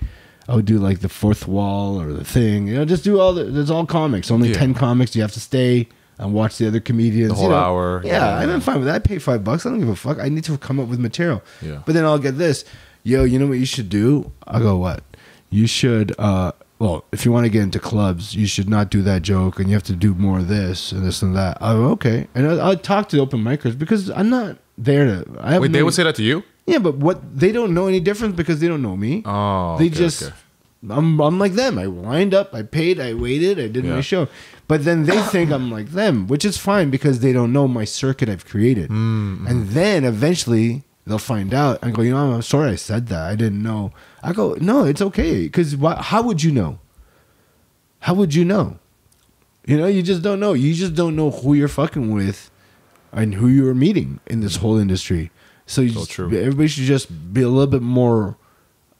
I would do like the Fourth Wall or the Thing. Just do there's all comics. Only 10 comics. You have to stay and watch the other comedians. The whole hour. Yeah, I'm fine with that. I pay $5. I don't give a fuck. I need to come up with material. Yeah. But then I'll get this. Yo, you know what you should do? I'll go, what? You should... well, if you want to get into clubs, you should not do that joke, and you have to do more of this and this and that. Oh, okay. And I'll talk to the open micers because I'm not there to... Wait, they would say that to you? Yeah, but they don't know any difference because they don't know me. Oh, they just... I'm like them. I lined up, I paid, I waited, I did my show. But then they think I'm like them, which is fine because they don't know my circuit I've created. Mm-hmm. And then eventually... they'll find out and go, I'm sorry I said that. I didn't know. I go, no, it's okay. Because how would you know? How would you know? You just don't know. You just don't know who you're fucking with and who you're meeting in this whole industry. So everybody should just be a little bit more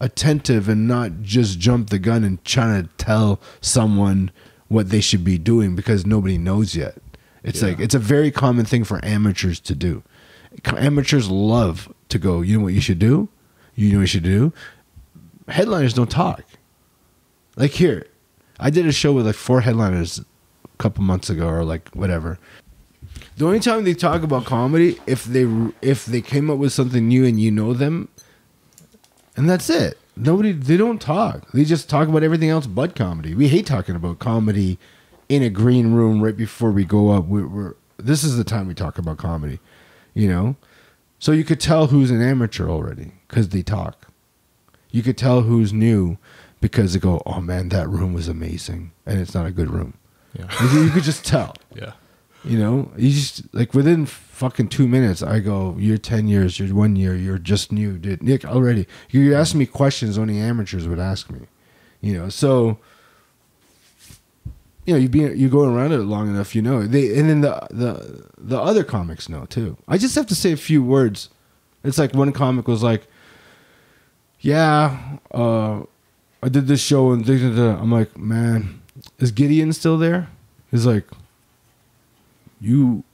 attentive and not just jump the gun and trying to tell someone what they should be doing because nobody knows yet. It's like, it's a very common thing for amateurs to do. Amateurs love to go, you know what you should do? You know what you should do? Headliners don't talk. Like here, I did a show with like 4 headliners a couple months ago or like whatever. The only time they talk about comedy if they came up with something new and you know them, and that's it. They don't talk. They just talk about everything else but comedy. We hate talking about comedy in a green room right before we go up. This is the time we talk about comedy, you know? So you could tell who's an amateur already because they talk. You could tell who's new because they go, oh man, that room was amazing. And it's not a good room. Yeah. You could just tell. Yeah. You know, you just like within fucking 2 minutes, I go, you're 10 years, you're 1 year, you're just new, dude. Nick, already. You're asking me questions only amateurs would ask me. You know, so, you know, you go around it long enough, you know. And then the other comics know too. I just have to say a few words. It's like one comic was like, yeah, I did this show and I'm like, man, is Gideon still there? He's like, You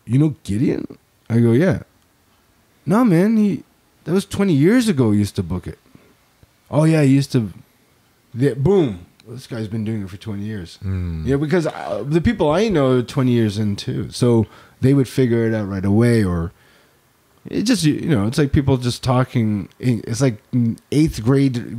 know Gideon? I go, yeah. No, man, that was 20 years ago he used to book it. Oh, yeah, he used to... boom. This guy's been doing it for 20 years. Yeah, because the people I know are 20 years in, too. So they would figure it out right away, or... It just, you know, it's like people just talking... It's like 8th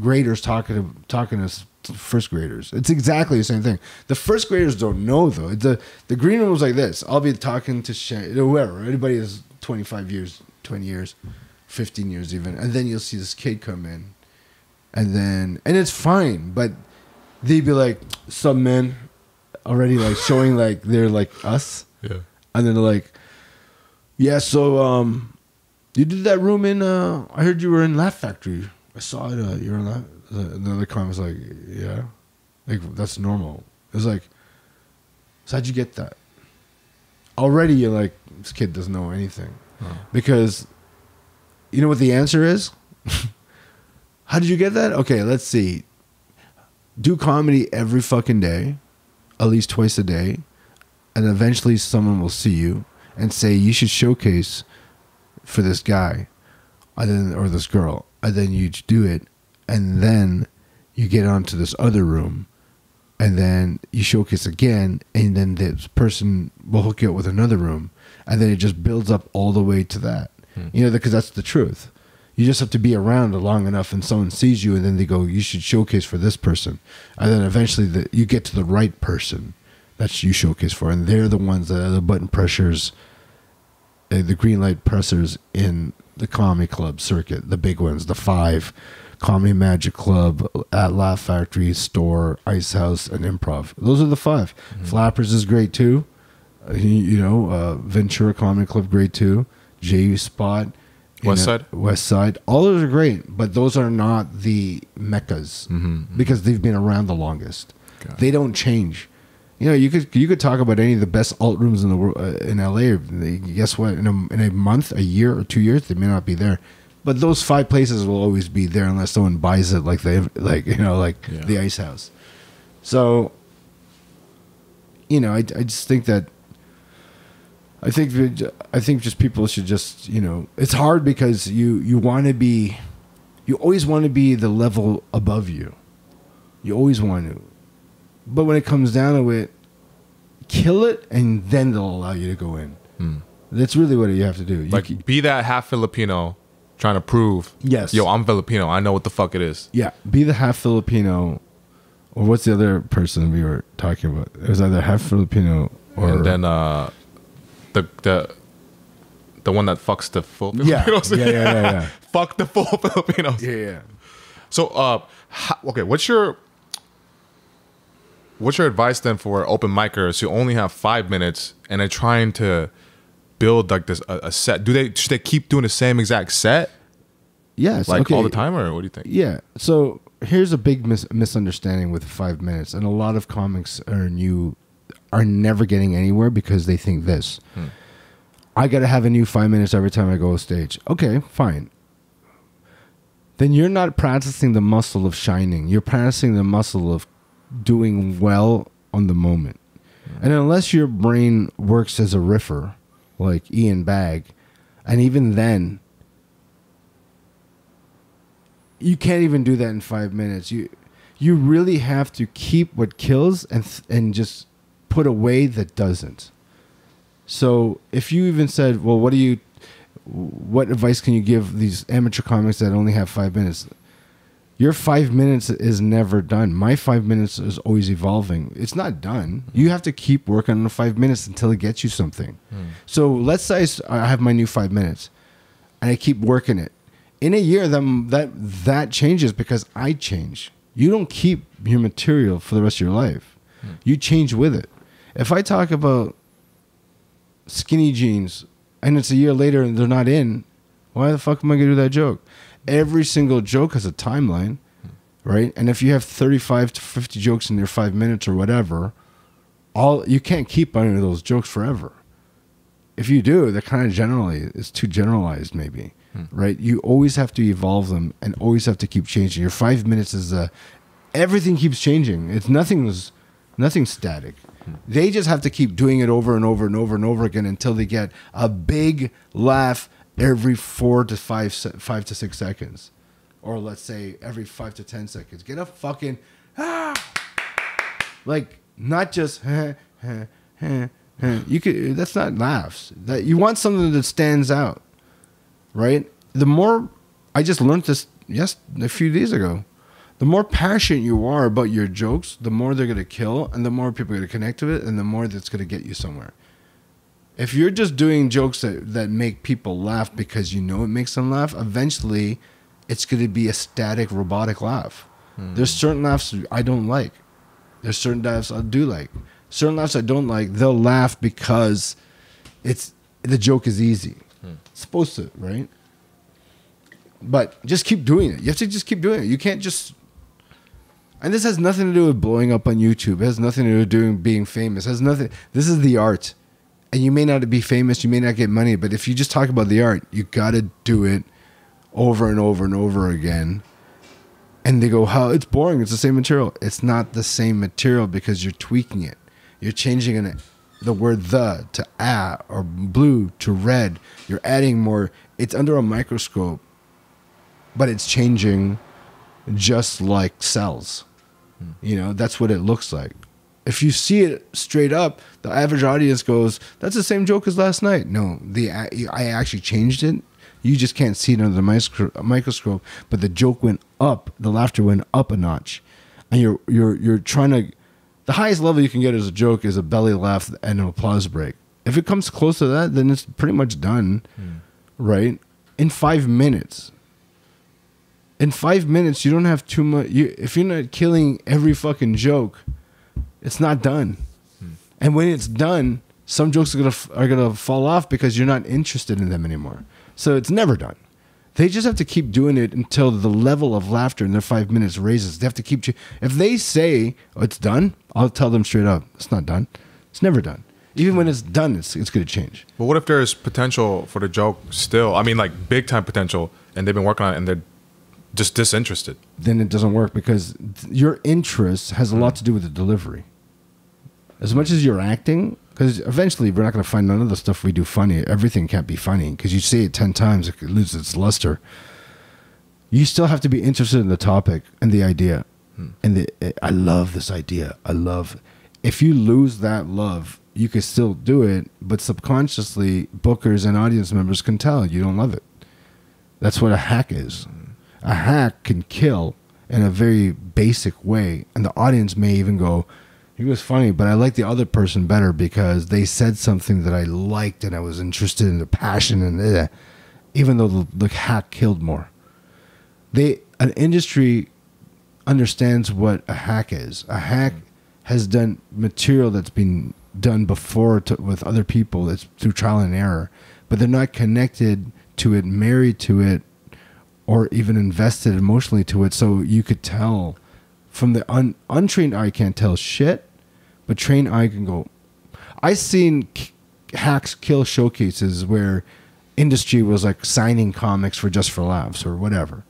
graders talking to first graders. It's exactly the same thing. The first graders don't know, though. The green room was like this. I'll be talking to whoever. Anybody is 25 years, 20 years, 15 years even. And then you'll see this kid come in. And it's fine. But they'd be like, some men already like showing like they're like us. Yeah. And then they're like, yeah, so you did that room in, I heard you were in Laugh Factory. I saw it, you're in Laugh. Another comment was like, yeah, like that's normal. It was like, so how'd you get that? Already you're like, this kid doesn't know anything. Because you know what the answer is? How did you get that? Okay, let's see. Do comedy every fucking day, at least twice a day, and eventually someone will see you and say, you should showcase for this guy or this girl. And then you do it. And then you get onto this other room, and then you showcase again, and then this person will hook you up with another room, and then it just builds up all the way to that. You know, because that's the truth. You just have to be around long enough, and someone sees you, and then they go, you should showcase for this person. And then eventually you get to the right person that you showcase for, and they're the ones that are the button pressers, the green light pressers in the comedy club circuit, the big ones, the 5. Comedy Magic Club, at Laugh Factory, Store, Ice House, and Improv. Those are the 5. Flappers is great too. Ventura Comedy Club, great too. J Spot, West Side. All those are great, but those are not the meccas because they've been around the longest. God. They don't change. You know, you could talk about any of the best alt rooms in the world in LA. Guess what? In a month, a year, or 2 years, they may not be there. But those 5 places will always be there unless someone buys it, the Ice House. So, you know, I just think that I think just people should just, you know, it's hard because you always want to be the level above you. You always want to, but when it comes down to it, kill it, and then they'll allow you to go in. That's really what you have to do. Be that half Filipino. Trying to prove, yes, yo, I'm Filipino. I know what the fuck it is. Yeah, be the half Filipino, or what's the other person we were talking about? It was either half Filipino or and then the one that fucks the full Filipinos. Yeah. Fuck the full Filipinos. Yeah. So, okay, what's your advice then for open micers who only have 5 minutes and are trying to build like this a set? Should they keep doing the same exact set? Yes, all the time, or what do you think? Yeah. So here's a big misunderstanding with 5 minutes, and a lot of comics are never getting anywhere because they think this. I got to have a new 5 minutes every time I go on stage. Okay, fine. Then you're not practicing the muscle of shining. You're practicing the muscle of doing well on the moment. And unless your brain works as a riffer, like Ian Bagg, and even then, you can't even do that in 5 minutes. You really have to keep what kills and just put away that doesn't. So if you even said, well, what advice can you give these amateur comics that only have 5 minutes? Your 5 minutes is never done. My 5 minutes is always evolving. It's not done. You have to keep working on the 5 minutes until it gets you something. So let's say I have my new 5 minutes and I keep working it. In a year, that changes because I change. You don't keep your material for the rest of your life. You change with it. If I talk about skinny jeans and it's a year later and they're not in, why the fuck am I going to do that joke? Every single joke has a timeline, right? And if you have 35 to 50 jokes in your 5 minutes or whatever, you can't keep any of those jokes forever. If you do, they're kind of it's too generalized maybe, right? You always have to evolve them and always have to keep changing. Your 5 minutes is everything keeps changing. It's nothing's static. They just have to keep doing it over and over and over and over again until they get a big laugh every 4 to 5 to 6 seconds, or let's say every 5 to 10 seconds. Get a fucking like not just you could. That's not laughs. That you want something that stands out, right? The more I just learned this a few days ago. The more passionate you are about your jokes, the more they're gonna kill, and the more people are gonna connect to it, and the more that's gonna get you somewhere. If you're just doing jokes that make people laugh because you know it makes them laugh, eventually it's going to be a static, robotic laugh. There's certain laughs I don't like. There's certain laughs I do like. Certain laughs I don't like, they'll laugh because the joke is easy. It's supposed to, right? But just keep doing it. You have to just keep doing it. You can't just... And this has nothing to do with blowing up on YouTube. It has nothing to do with being famous. It has nothing... This is the art. And you may not be famous, you may not get money, but if you just talk about the art, you got to do it over and over and over again. And they go, how it's boring, it's the same material. It's not the same material because you're tweaking it. You're changing the word the to a, or blue to red. You're adding more. It's under a microscope, but it's changing just like cells. You know, that's what it looks like. If you see it straight up, the average audience goes, that's the same joke as last night. No, I actually changed it. You just can't see it under the microscope, but the joke went up, the laughter went up a notch. And you're trying to... The highest level you can get as a joke is a belly laugh and an applause break. If it comes close to that, then it's pretty much done, right? In 5 minutes. In 5 minutes, you don't have too much... If you're not killing every fucking joke... It's not done. And when it's done, some jokes are gonna fall off because you're not interested in them anymore. So it's never done. They just have to keep doing it until the level of laughter in their 5 minutes raises. They have to keep... If they say, oh, it's done, I'll tell them straight up, it's not done. It's never done. Even when it's done, it's going to change. But what if there's potential for the joke still? I mean, like big time potential, and they've been working on it and they're just disinterested. Then it doesn't work because your interest has a lot to do with the delivery. As much as you're acting, because eventually we're not going to find none of the stuff we do funny. Everything can't be funny because you say it 10 times, it loses its luster. You still have to be interested in the topic and the idea. And I love this idea. If you lose that love, you can still do it, but subconsciously, bookers and audience members can tell you don't love it. That's what a hack is. A hack can kill in a very basic way, and the audience may even go, he was funny, but I like the other person better because they said something that I liked and I was interested in the passion and even though the hack killed more. An industry understands what a hack is. A hack has done material that's been done before with other people. It's through trial and error, but they're not connected to it, married to it, or even invested emotionally to it. So you could tell from the untrained eye can't tell shit, but trained eye can go. I've seen hacks kill showcases where industry was like signing comics for just for laughs or whatever.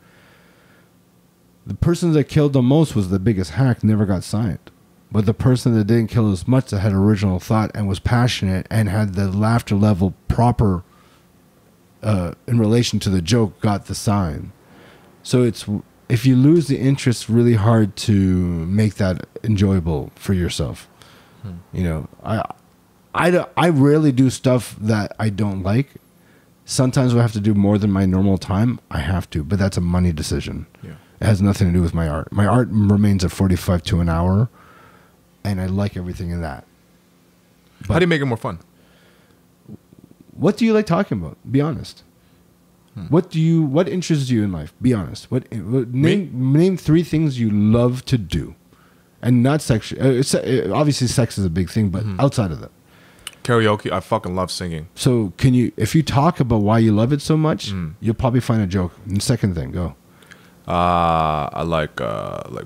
The person that killed the most was the biggest hack, never got signed. But the person that didn't kill as much, that had original thought and was passionate and had the laughter level proper in relation to the joke, got the sign. So if you lose the interest, really hard to make that enjoyable for yourself. You know, I rarely do stuff that I don't like. Sometimes I have to do more than my normal time. I have to, but that's a money decision. Yeah. It has nothing to do with my art. My art remains at 45 to an hour, and I like everything in that. But how do you make it more fun? what do you like talking about? Be honest. What interests you in life? Be honest. Name 3 things you love to do, and not sexual. Obviously, sex is a big thing, but outside of that, Karaoke. I fucking love singing. so if you talk about why you love it so much, you'll probably find a joke. And second thing, go. I like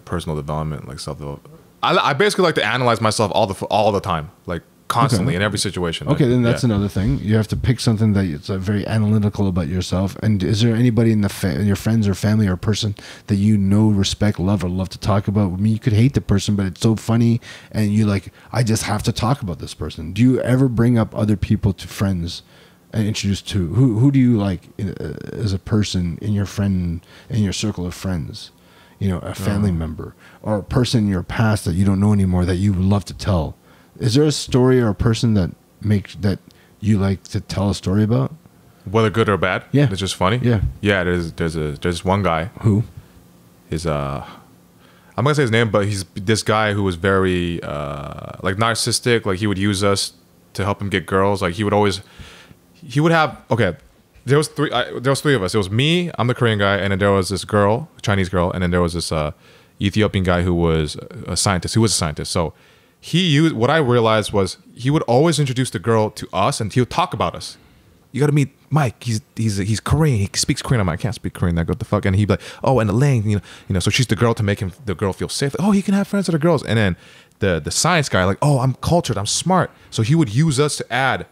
personal development, like self-development. I basically like to analyze myself all the time, like constantly in every situation. Okay, like, then that's another thing. You have to pick something that is very analytical about yourself. And is there anybody in your friends or family or person that you know, respect, love, or love to talk about? I mean, you could hate the person, but it's so funny, and you like, I just have to talk about this person. Do you ever bring up other people to friends and introduce to who do you like as a person in your circle of friends? You know, a family member or a person in your past that you don't know anymore that you would love to tell. Is there a story or a person that you like to tell a story about? Whether good or bad? Yeah. It's just funny? Yeah. Yeah, there's one guy. Who? I'm not gonna say his name, but he's this guy who was very like narcissistic. Like he would use us to help him get girls. Like he would have there was 3 of us. It was me, I'm the Korean guy, and then there was this girl, Chinese girl, and then there was this Ethiopian guy who was a scientist. So what I realized was he would always introduce the girl to us, and he would talk about us. You got to meet Mike. He's Korean. He speaks Korean. I'm like, I can't speak Korean. I go, what the fuck? And he'd be like, oh, and Elaine, you know. So she's the girl to make the girl feel safe. Oh, he can have friends that are girls. And then the science guy, like, oh, I'm cultured. I'm smart. So he would use us to add.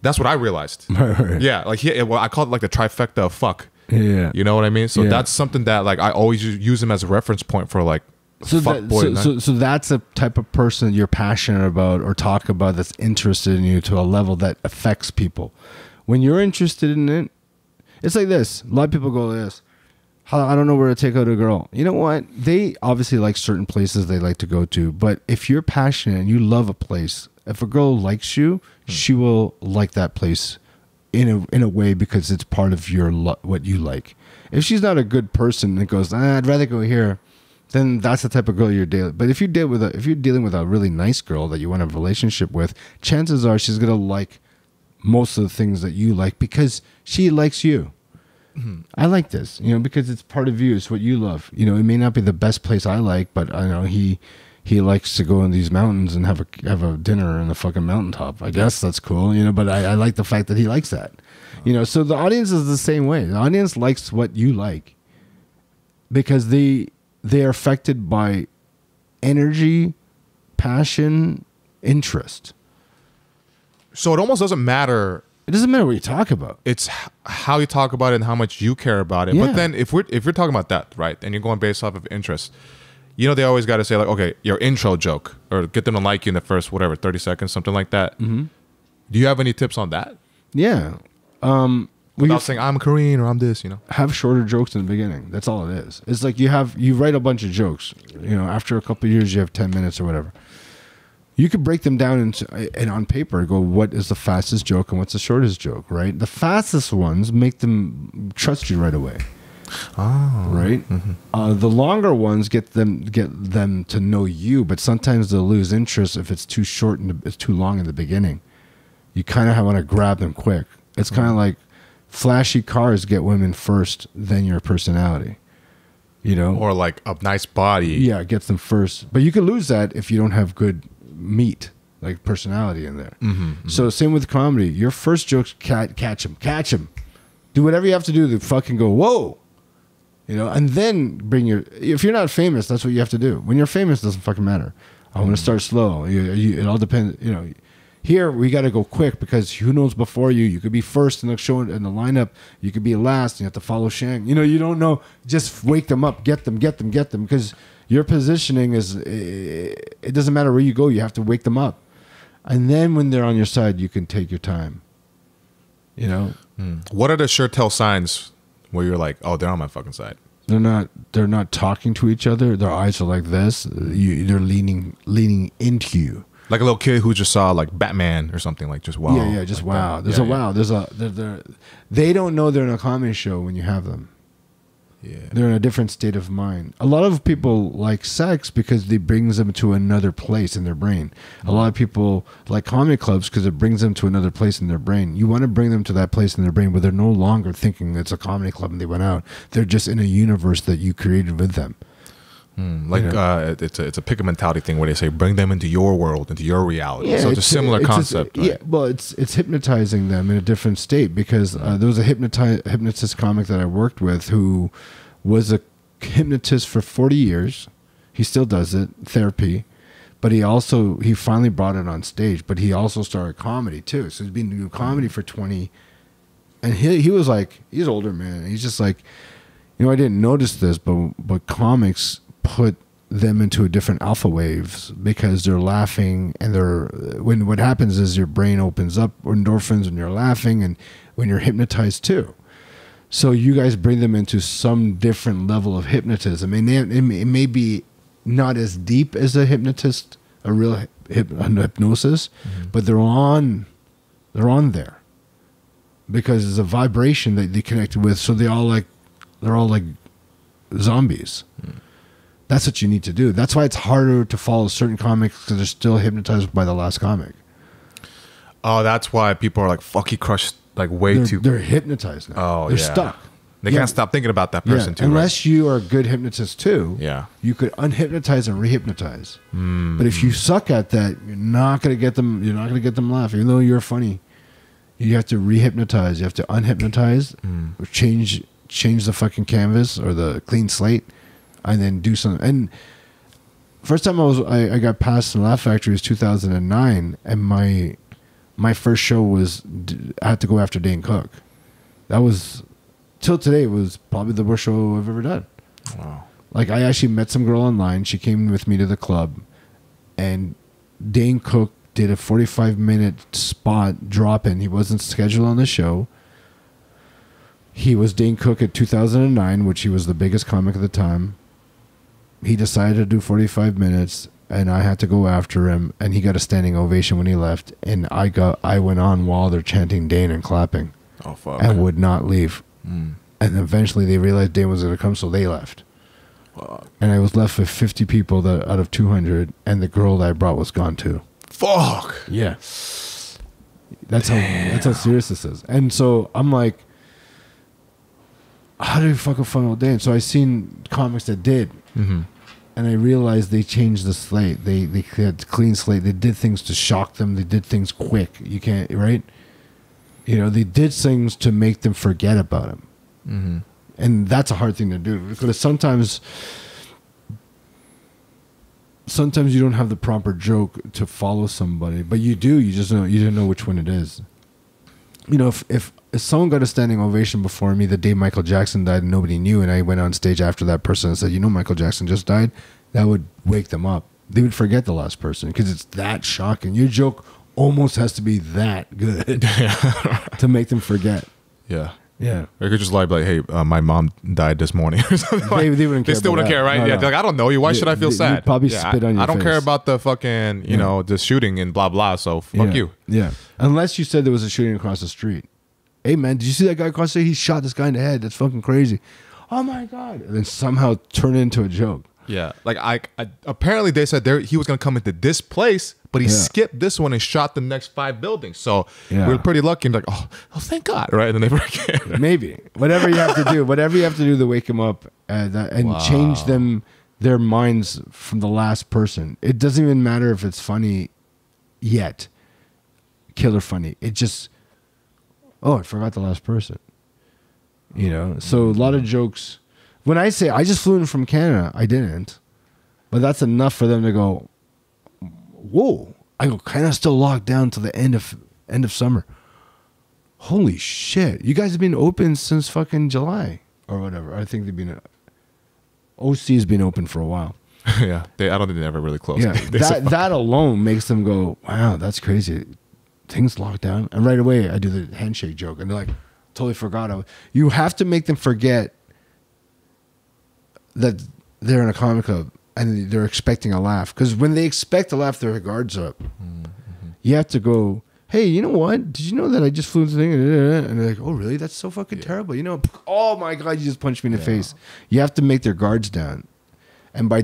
That's what I realized. Right. Yeah, like I call it like the trifecta of fuck. Yeah. You know what I mean? So that's something that like I always use him as a reference point for like. So that's a type of person you're passionate about or talk about that's interested in you to a level that affects people. When you're interested in it, it's like this. A lot of people go like this. I don't know where to take out a girl. You know what? They obviously like certain places they like to go to. But if you're passionate and you love a place, if a girl likes you, she will like that place in a way because it's part of your what you like. If she's not a good person and goes, I'd rather go here, then that's the type of girl you're dealing. But if you're dealing with a really nice girl that you want a relationship with, chances are she's gonna like most of the things that you like because she likes you. I like this, because it's part of you. It's what you love. It may not be the best place I like, but I know he likes to go in these mountains and have a dinner in the fucking mountaintop. I guess that's cool, but I like the fact that he likes that. So the audience is the same way. The audience likes what you like because they're affected by energy, passion, interest. So it almost doesn't matter. It doesn't matter what you talk about. It's how you talk about it and how much you care about it. Yeah. But then if you're talking about that, right, and you're going based off of interest, they always got to say like, okay, your intro joke or get them to like you in the first 30 seconds, something like that. Mm-hmm. Do you have any tips on that? Yeah. Without saying I'm Korean or I'm this, Have shorter jokes in the beginning. That's all it is. It's like you write a bunch of jokes. After a couple of years, you have 10 minutes or whatever. You could break them down and on paper go, what is the fastest joke and what's the shortest joke, right? The fastest ones make them trust you right away. Oh. Right? Mm-hmm. The longer ones get them to know you, but sometimes they'll lose interest if it's too short and it's too long in the beginning. You kind of want to grab them quick. It's kind of like flashy cars get women first, then your personality. Or like a nice body. Yeah, it gets them first. But you can lose that if you don't have good meat, like personality in there. Mm-hmm. So same with comedy. Your first jokes, catch them. Do whatever you have to do to fucking go, whoa. And then if you're not famous, that's what you have to do. When you're famous, it doesn't fucking matter. I want to start slow. It all depends, Here we got to go quick because who knows before you? You could be first in the show in the lineup. You could be last. And you have to follow Shang. You don't know. Just wake them up. Get them. Because your positioning is. It doesn't matter where you go. You have to wake them up, and then when they're on your side, you can take your time. What are the sure tell signs where you're like, oh, they're on my fucking side? They're not talking to each other. Their eyes are like this. They're leaning into you. Like a little kid who just saw like Batman or something, like just wow. Yeah, just like wow. that. There's wow. There's they don't know they're in a comedy show when you have them. Yeah. They're in a different state of mind. A lot of people like sex because it brings them to another place in their brain. A lot of people like comedy clubs because it brings them to another place in their brain. You want to bring them to that place in their brain where they're no longer thinking it's a comedy club and they went out. They're just in a universe that you created with them. It's a pick a mentality thing where they say bring them into your world, into your reality. Yeah, so it's a similar concept. Right? Yeah, well, it's hypnotizing them in a different state because there was a hypnotist comic that I worked with who was a hypnotist for 40 years. He still does it, therapy, but he finally brought it on stage. But he also started comedy too. So he's been doing comedy for 20, and he was like, he's older man. He's just like, I didn't notice this, but comics put them into a different alpha waves because they're laughing and what happens is your brain opens up endorphins when you're laughing and when you're hypnotized too. So you guys bring them into some different level of hypnotism. And it may be not as deep as a hypnotist, a real hypnosis, but they're on there because it's a vibration that they connected with. So they're all like zombies. That's what you need to do. That's why it's harder to follow certain comics because they're still hypnotized by the last comic. Oh, that's why people are like, fuck, he crushed like too. They're hypnotized now. Oh, they're stuck. They can't stop thinking about that person too. Unless you are a good hypnotist too. Yeah. You could unhypnotize and rehypnotize. But if you suck at that, you're not gonna get them. You're not gonna get them laugh, even though you're funny. You have to rehypnotize. You have to unhypnotize. Or change the fucking canvas or the clean slate. And then do something. And first time I got past in Laugh Factory was 2009, and my first show was I had to go after Dane Cook. That was till today it was probably the worst show I've ever done. Wow! Like I actually met some girl online. She came with me to the club, and Dane Cook did a 45-minute spot drop in. He wasn't scheduled on the show. He was Dane Cook at 2009, which he was the biggest comic at the time. He decided to do 45 minutes, and I had to go after him, and he got a standing ovation when he left, and I went on while they're chanting Dane and clapping. Oh, fuck. And would not leave. And eventually they realized Dane was going to come, so they left. Fuck. And I was left with 50 people out of 200, and the girl that I brought was gone too. Fuck. Yeah. That's how serious this is. And so I'm like, how do you fucking funnel Dane? So I seen comics that did. And I realized they changed the slate. They had clean slate. They did things to shock them. They did things quick. You can't, right? They did things to make them forget about him. And that's a hard thing to do because sometimes you don't have the proper joke to follow somebody, but you do. You just you didn't know which one it is. If someone got a standing ovation before me the day Michael Jackson died and nobody knew, and I went on stage after that person and said, Michael Jackson just died, that would wake them up. They would forget the last person because it's that shocking. Your joke almost has to be that good to make them forget. Yeah. Yeah. Or you could just lie like, hey, my mom died this morning or something. They wouldn't care. They still wouldn't care, right? No, yeah. no. They're like, I don't know you. Why should I feel sad? Probably spit on your I don't face. care about the fucking, the shooting and blah, blah. So fuck you. Yeah. Unless you said there was a shooting across the street. Hey, man, did you see that guy across the street? He shot this guy in the head. That's fucking crazy. Oh, my God. And then somehow turn it into a joke. Yeah. Like, I apparently they said he was going to come into this place, but he skipped this one and shot the next 5 buildings. So we were pretty lucky. And like, oh, thank God. Right. And then they forget. Maybe. Whatever you have to do to wake them up and change their minds from the last person. It doesn't even matter if it's funny yet. Killer funny. It just... Oh, I forgot the last person. So a lot of jokes. When I say I just flew in from Canada, I didn't. But that's enough for them to go, whoa. I go kind of still locked down to the end of summer. Holy shit. You guys have been open since fucking July or whatever. I think they've been... OC has been open for a while. Yeah. I don't think they ever really closed. Yeah. That alone makes them go, wow, that's crazy. Things locked down, and right away I do the handshake joke, and they're like, totally forgot. You have to make them forget that they're in a comic club and they're expecting a laugh. Because when they expect a laugh, their guards are up. You have to go, hey, you know what? Did you know that I just flew into the thing? And they're like, oh, really? That's so fucking terrible. You know, oh my God, you just punched me in the face. You have to make their guards down. And by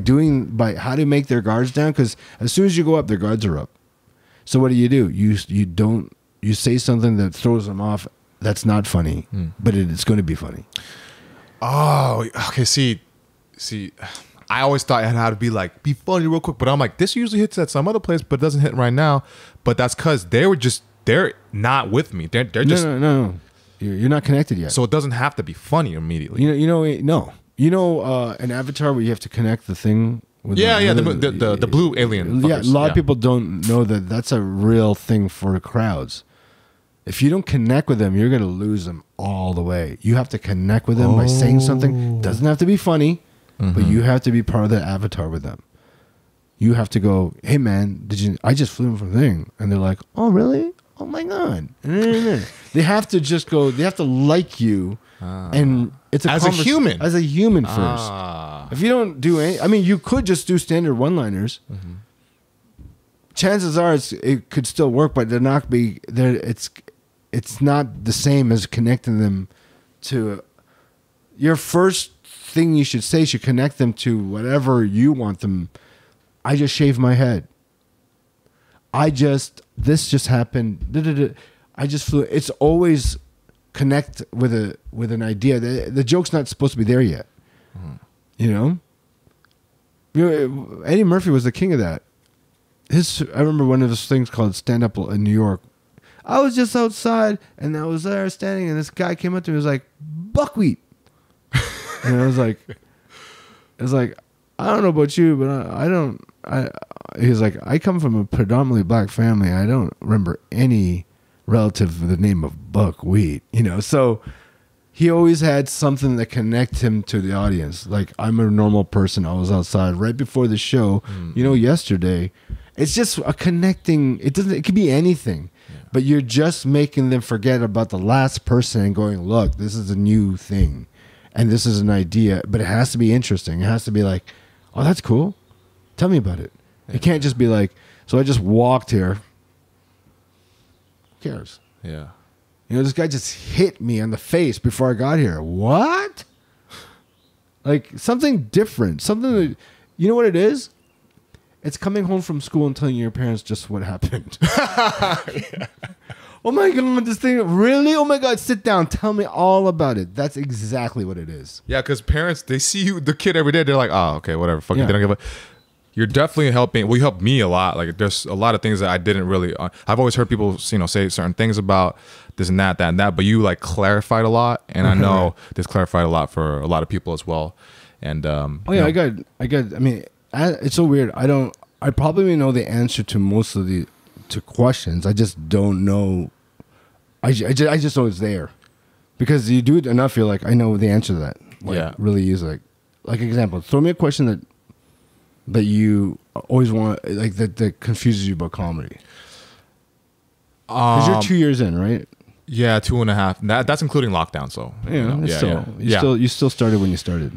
how do you make their guards down? Because as soon as you go up, their guards are up. So what do? You say something that throws them off that's not funny, but it's going to be funny. Oh, okay. See, I always thought it had to be funny real quick, but I'm like, this usually hits at some other place, but it doesn't hit right now. But that's because they're not with me. They're just no. You're not connected yet. So it doesn't have to be funny immediately. You know, an avatar where you have to connect the thing. With the blue alien. Yeah, a lot of people don't know that that's a real thing for crowds. If you don't connect with them, you're going to lose them all the way. You have to connect with them by saying something. Doesn't have to be funny, but you have to be part of that avatar with them. You have to go, hey man, I just flew in from the thing. And they're like, oh really? Oh my God. They have to just go, they have to like you. And it's as a human first. If you don't do you could just do standard one-liners. Chances are it could still work, but they're not be there. It's not the same as connecting them to your first thing. You should say should connect them to whatever you want them. I just shaved my head. This just happened. I just flew. It's always connect with an idea. The joke's not supposed to be there yet. You know, Eddie Murphy was the king of that. I remember one of his things called Stand Up in New York. I was just outside and I was there standing and this guy came up to me and was like, buckwheat. And I was like, I don't know about you, but he was like, I come from a predominantly black family. I don't remember any relative with the name of buckwheat, so he always had something that connect him to the audience. Like, I'm a normal person. I was outside right before the show, yesterday. It's just a connecting. It could be anything, but you're just making them forget about the last person and going, look, this is a new thing and this is an idea, but it has to be interesting. It has to be like, oh, that's cool. Tell me about it. It can't just be like, so I just walked here. Who cares? Yeah. This guy just hit me on the face before I got here. What? Like something different. Something that, you know what it is? It's coming home from school and telling your parents just what happened. Oh my God, this thing, really? Oh my God, sit down. Tell me all about it. That's exactly what it is. Yeah, because parents, they see the kid every day. They're like, oh, okay, whatever. Fuck it. They don't give a... You're definitely helping. Well, you helped me a lot. Like, there's a lot of things that I didn't really... I've always heard people, say certain ththings about this and that, but you clarified a lot, and I know this clarified a lot for a lot of people as well. And it's so weird. I probably know the answer to most of the questions. I just don't know. I just know it's there, because you do it enough. You're like, I know the answer to that. Really is like example. Throw me a question that you always want, like that confuses you about comedy. Because you're 2 years in, right? Yeah, 2.5. That's including lockdown. So you still started when you started.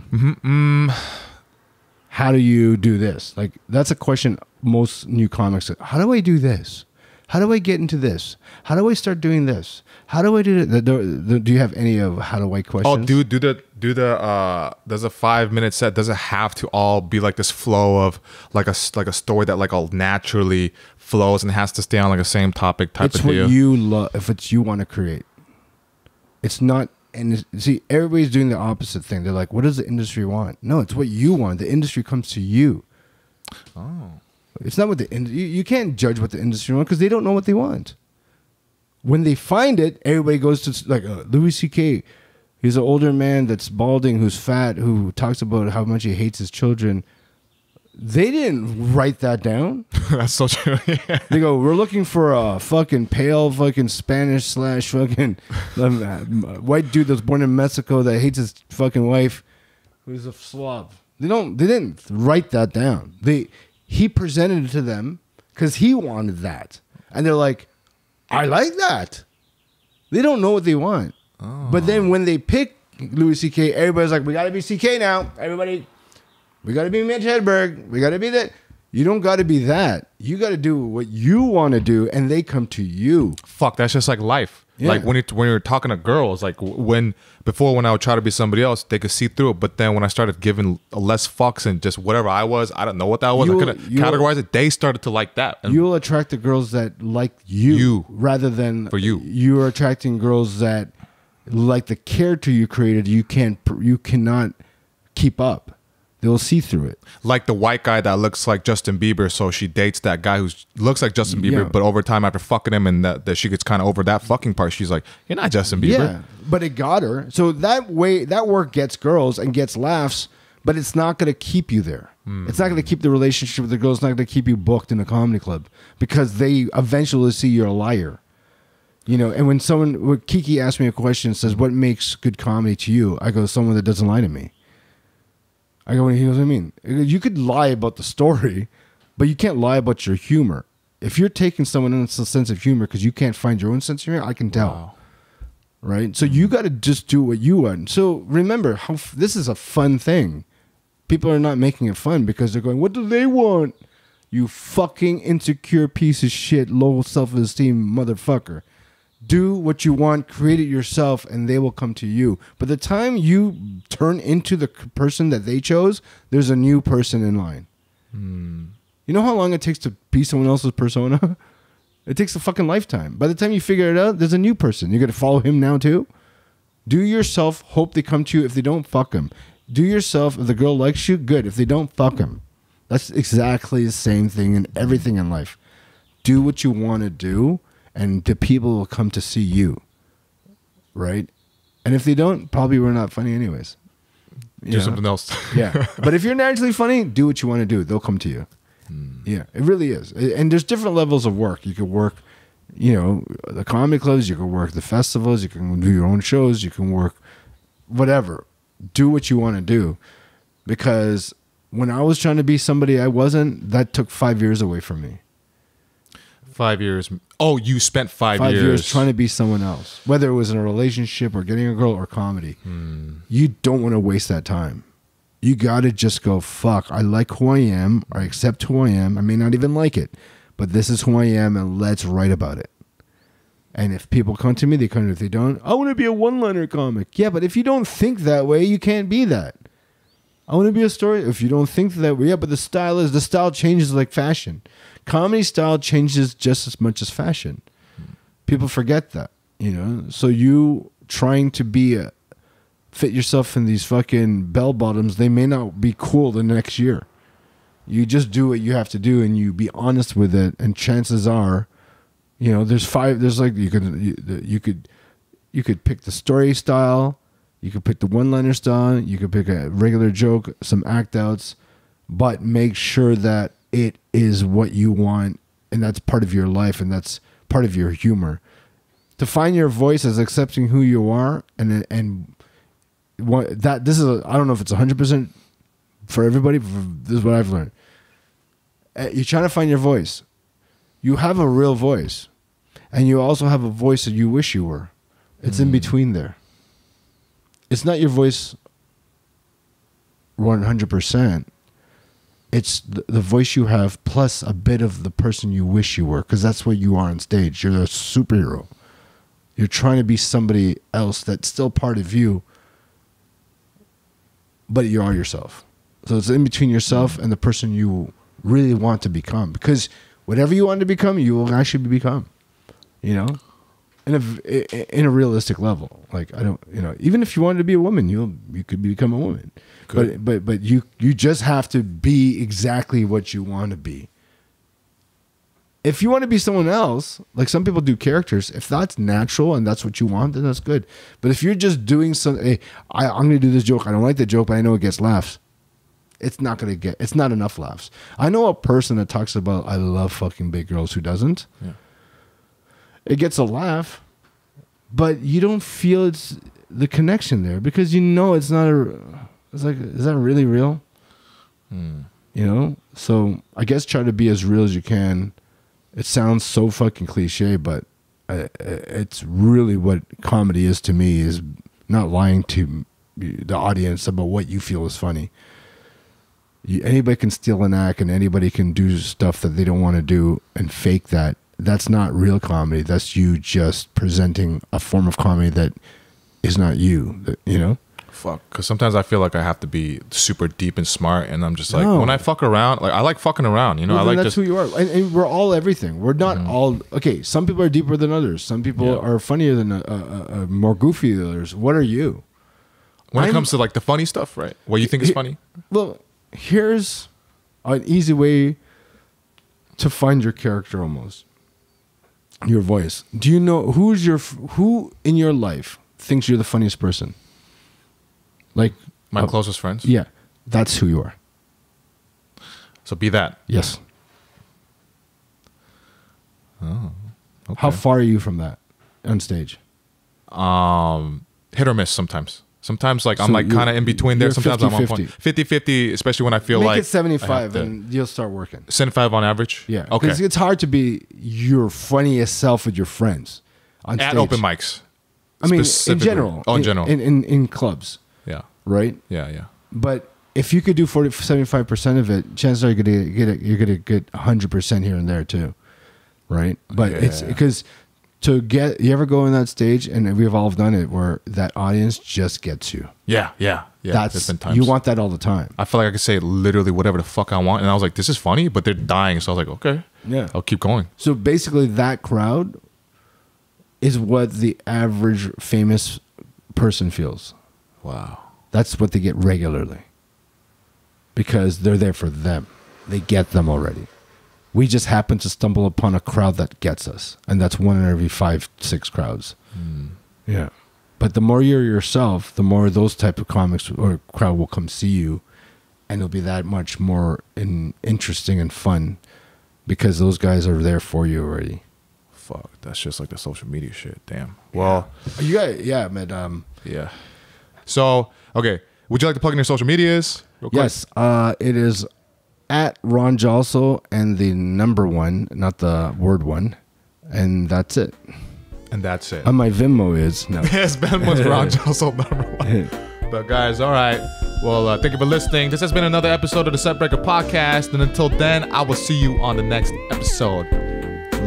How do you do this? Like, that's a question most new comics. How do I do this? How do I get into this? How do I start doing this? How do I do it? Do you have any of how do I questions? Oh, do the there's a 5-minute set. Does it have to all be like this flow of like a story that all naturally flows and has to stay on like the same topic type of deal? It's what you love. If it's you want to create, it's not. And see, everybody's doing the opposite thing. They're like, what does the industry want? No, it's what you want. The industry comes to you. Oh. It's not what the industry... You can't judge what the industry wants because they don't know what they want. When they find it, everybody goes to... Louis C.K., he's an older man that's balding, who's fat, who talks about how much he hates his children. They didn't write that down. That's so true. Yeah. They go, we're looking for a fucking pale fucking Spanish / fucking white dude that's born in Mexico that hates his fucking wife, who's a Slav. They didn't write that down. He presented it to them because he wanted that. And they're like, I like that. They don't know what they want. Oh. But then when they pick Louis C.K., everybody's like, we got to be C.K. now. Everybody... We got to be Mitch Hedberg. We got to be that. You don't got to be that. You got to do what you want to do, and they come to you. Fuck, that's just like life. Yeah. Like when you're talking to girls, like before when I would try to be somebody else, they could see through it. But then when I started giving less fucks and just whatever I was, I don't know what that was. I couldn't categorize it. They started to like that. And you'll attract the girls that like you rather than for you. You're attracting girls that like the character you created. You cannot keep up. They'll see through it. Like the white guy that looks like Justin Bieber, so she dates that guy who looks like Justin Bieber, but over time after fucking him and that she gets kind of over that fucking part, she's like, you're not Justin Bieber. Yeah, but it got her. So that work gets girls and gets laughs, but it's not going to keep you there. It's not going to keep the relationship with the girls. It's not going to keep you booked in a comedy club because they eventually see you're a liar. You know, and when Kiki asked me a question and says, what makes good comedy to you? I go, someone that doesn't lie to me. I go, he goes, what do you mean? You could lie about the story, but you can't lie about your humor. If you're taking someone else's sense of humor because you can't find your own sense of humor, I can tell. Wow. Right? So you got to just do what you want. So remember, this is a fun thing. People are not making it fun because they're going, what do they want? You fucking insecure piece of shit, low self-esteem motherfucker. Do what you want, create it yourself, and they will come to you. But the time you turn into the person that they chose, there's a new person in line. You know how long it takes to be someone else's persona? It takes a fucking lifetime. By the time you figure it out, there's a new person. You're going to follow him now too? Do yourself, hope they come to you. If they don't, fuck them. Do yourself, if the girl likes you, good. If they don't, fuck them. That's exactly the same thing in everything in life. Do what you want to do. And the people will come to see you, right? And if they don't, probably we're not funny anyways. Do something else. Yeah. But if you're naturally funny, do what you want to do. They'll come to you. Yeah, it really is. And there's different levels of work. You could work, the comedy clubs. You can work the festivals. You can do your own shows. You can work whatever. Do what you want to do. Because when I was trying to be somebody I wasn't, that took 5 years away from me. 5 years. Oh, you spent 5 years. 5 years trying to be someone else, whether it was in a relationship or getting a girl or comedy. You don't want to waste that time. You got to just go, fuck, I like who I am. I accept who I am. I may not even like it, but this is who I am, and let's write about it. And if people come to me, they come. If they don't, I want to be a one-liner comic. Yeah, but if you don't think that way, you can't be that. I want to be a story. If you don't think that way, yeah, but the style changes like fashion. Comedy style changes just as much as fashion. People forget that, So you trying to fit yourself in these fucking bell bottoms, they may not be cool the next year. You just do what you have to do, and you be honest with it. And chances are, there's like you could pick the story style, you could pick the one-liner style, you could pick a regular joke, some act outs, but make sure that it is what you want, and that's part of your life, and that's part of your humor. To find your voice is accepting who you are, and this is I don't know if it's 100% for everybody, but this is what I've learned. You're trying to find your voice. You have a real voice, and you also have a voice that you wish you were. It's in between there. It's not your voice 100%. It's the voice you have plus a bit of the person you wish you were, because that's what you are on stage. You're a superhero. You're trying to be somebody else that's still part of you, but you are yourself. So it's in between yourself and the person you really want to become, because whatever you want to become, you will actually become, in a realistic level. Like, I don't, even if you wanted to be a woman, you could become a woman. But you just have to be exactly what you want to be. If you want to be someone else, like some people do characters, if that's natural and that's what you want, then that's good. But if you're just doing I'm going to do this joke. I don't like the joke, but I know it gets laughs. It's not enough laughs. I know a person that talks about, I love fucking big girls, who doesn't. Yeah. It gets a laugh, but you don't feel it's the connection there, because it's not it's like, is that really real? So I guess try to be as real as you can. It sounds so fucking cliche, but it's really what comedy is to me, is not lying to the audience about what you feel is funny. Anybody can steal an act, and anybody can do stuff that they don't want to do and fake that. That's not real comedy. That's you just presenting a form of comedy that is not you. You know. Fuck, because sometimes I feel like I have to be super deep and smart, and I'm just like, No. when I fuck around, like I like fucking around, you know. Well, I like that's just who you are, and we're all everything. We're not all okay. Some people are deeper than others. Some people are funnier than more goofy than others. What are you? when it comes to like the funny stuff, right? What you think is funny? Well, here's an easy way to find your character, almost your voice. Do you know who in your life thinks you're the funniest person? Like My closest friends. yeah, that's who you are. So be that. Yes. Oh. Okay. How far are you from that on stage? Hit or miss sometimes. Sometimes like I'm So like kind of in between there. you're Sometimes I'm on 50-50. point. 50-50, especially when I feel Make like it 75 I have to- and you'll start working. 75 on average. Yeah. Okay. Because it's hard to be your funniest self with your friends on At stage. open mics. I mean, in specifically. general. Oh, in general. In clubs, Yeah. right? Yeah. But if you could do 75% of it, chances are you're gonna get 100% here and there too, right? But it's Yeah. because you ever go in that stage, and we've all done it, where that audience just gets you. Yeah. That's There's been times. you want that all the time. I feel like I could say literally whatever the fuck I want, and I was like, "This is funny," but they're dying, so I was like, "Okay, Yeah. I'll keep going." So basically, that crowd is what the average famous person feels. Wow. That's what they get regularly because they're there for them. They get them already. We just happen to stumble upon a crowd that gets us, and that's one in every 5-6 crowds. Yeah. But the more you're yourself, the more those type of comics or crowd will come see you, and it'll be that much more interesting and fun because those guys are there for you already. Fuck, that's just like the social media shit. Damn. Well, You got yeah, man. yeah. So, okay, would you like to plug in your social medias? Real quick? Yes, it is at Ron Josol and the number 1, not the word 1, and that's it. And that's it. My Venmo is no. Yes, Ben was Ron Josol #1. But guys, all right. Well, thank you for listening. This has been another episode of the Setbreaker Podcast. And until then, I will see you on the next episode.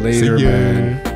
Later, See ya. man.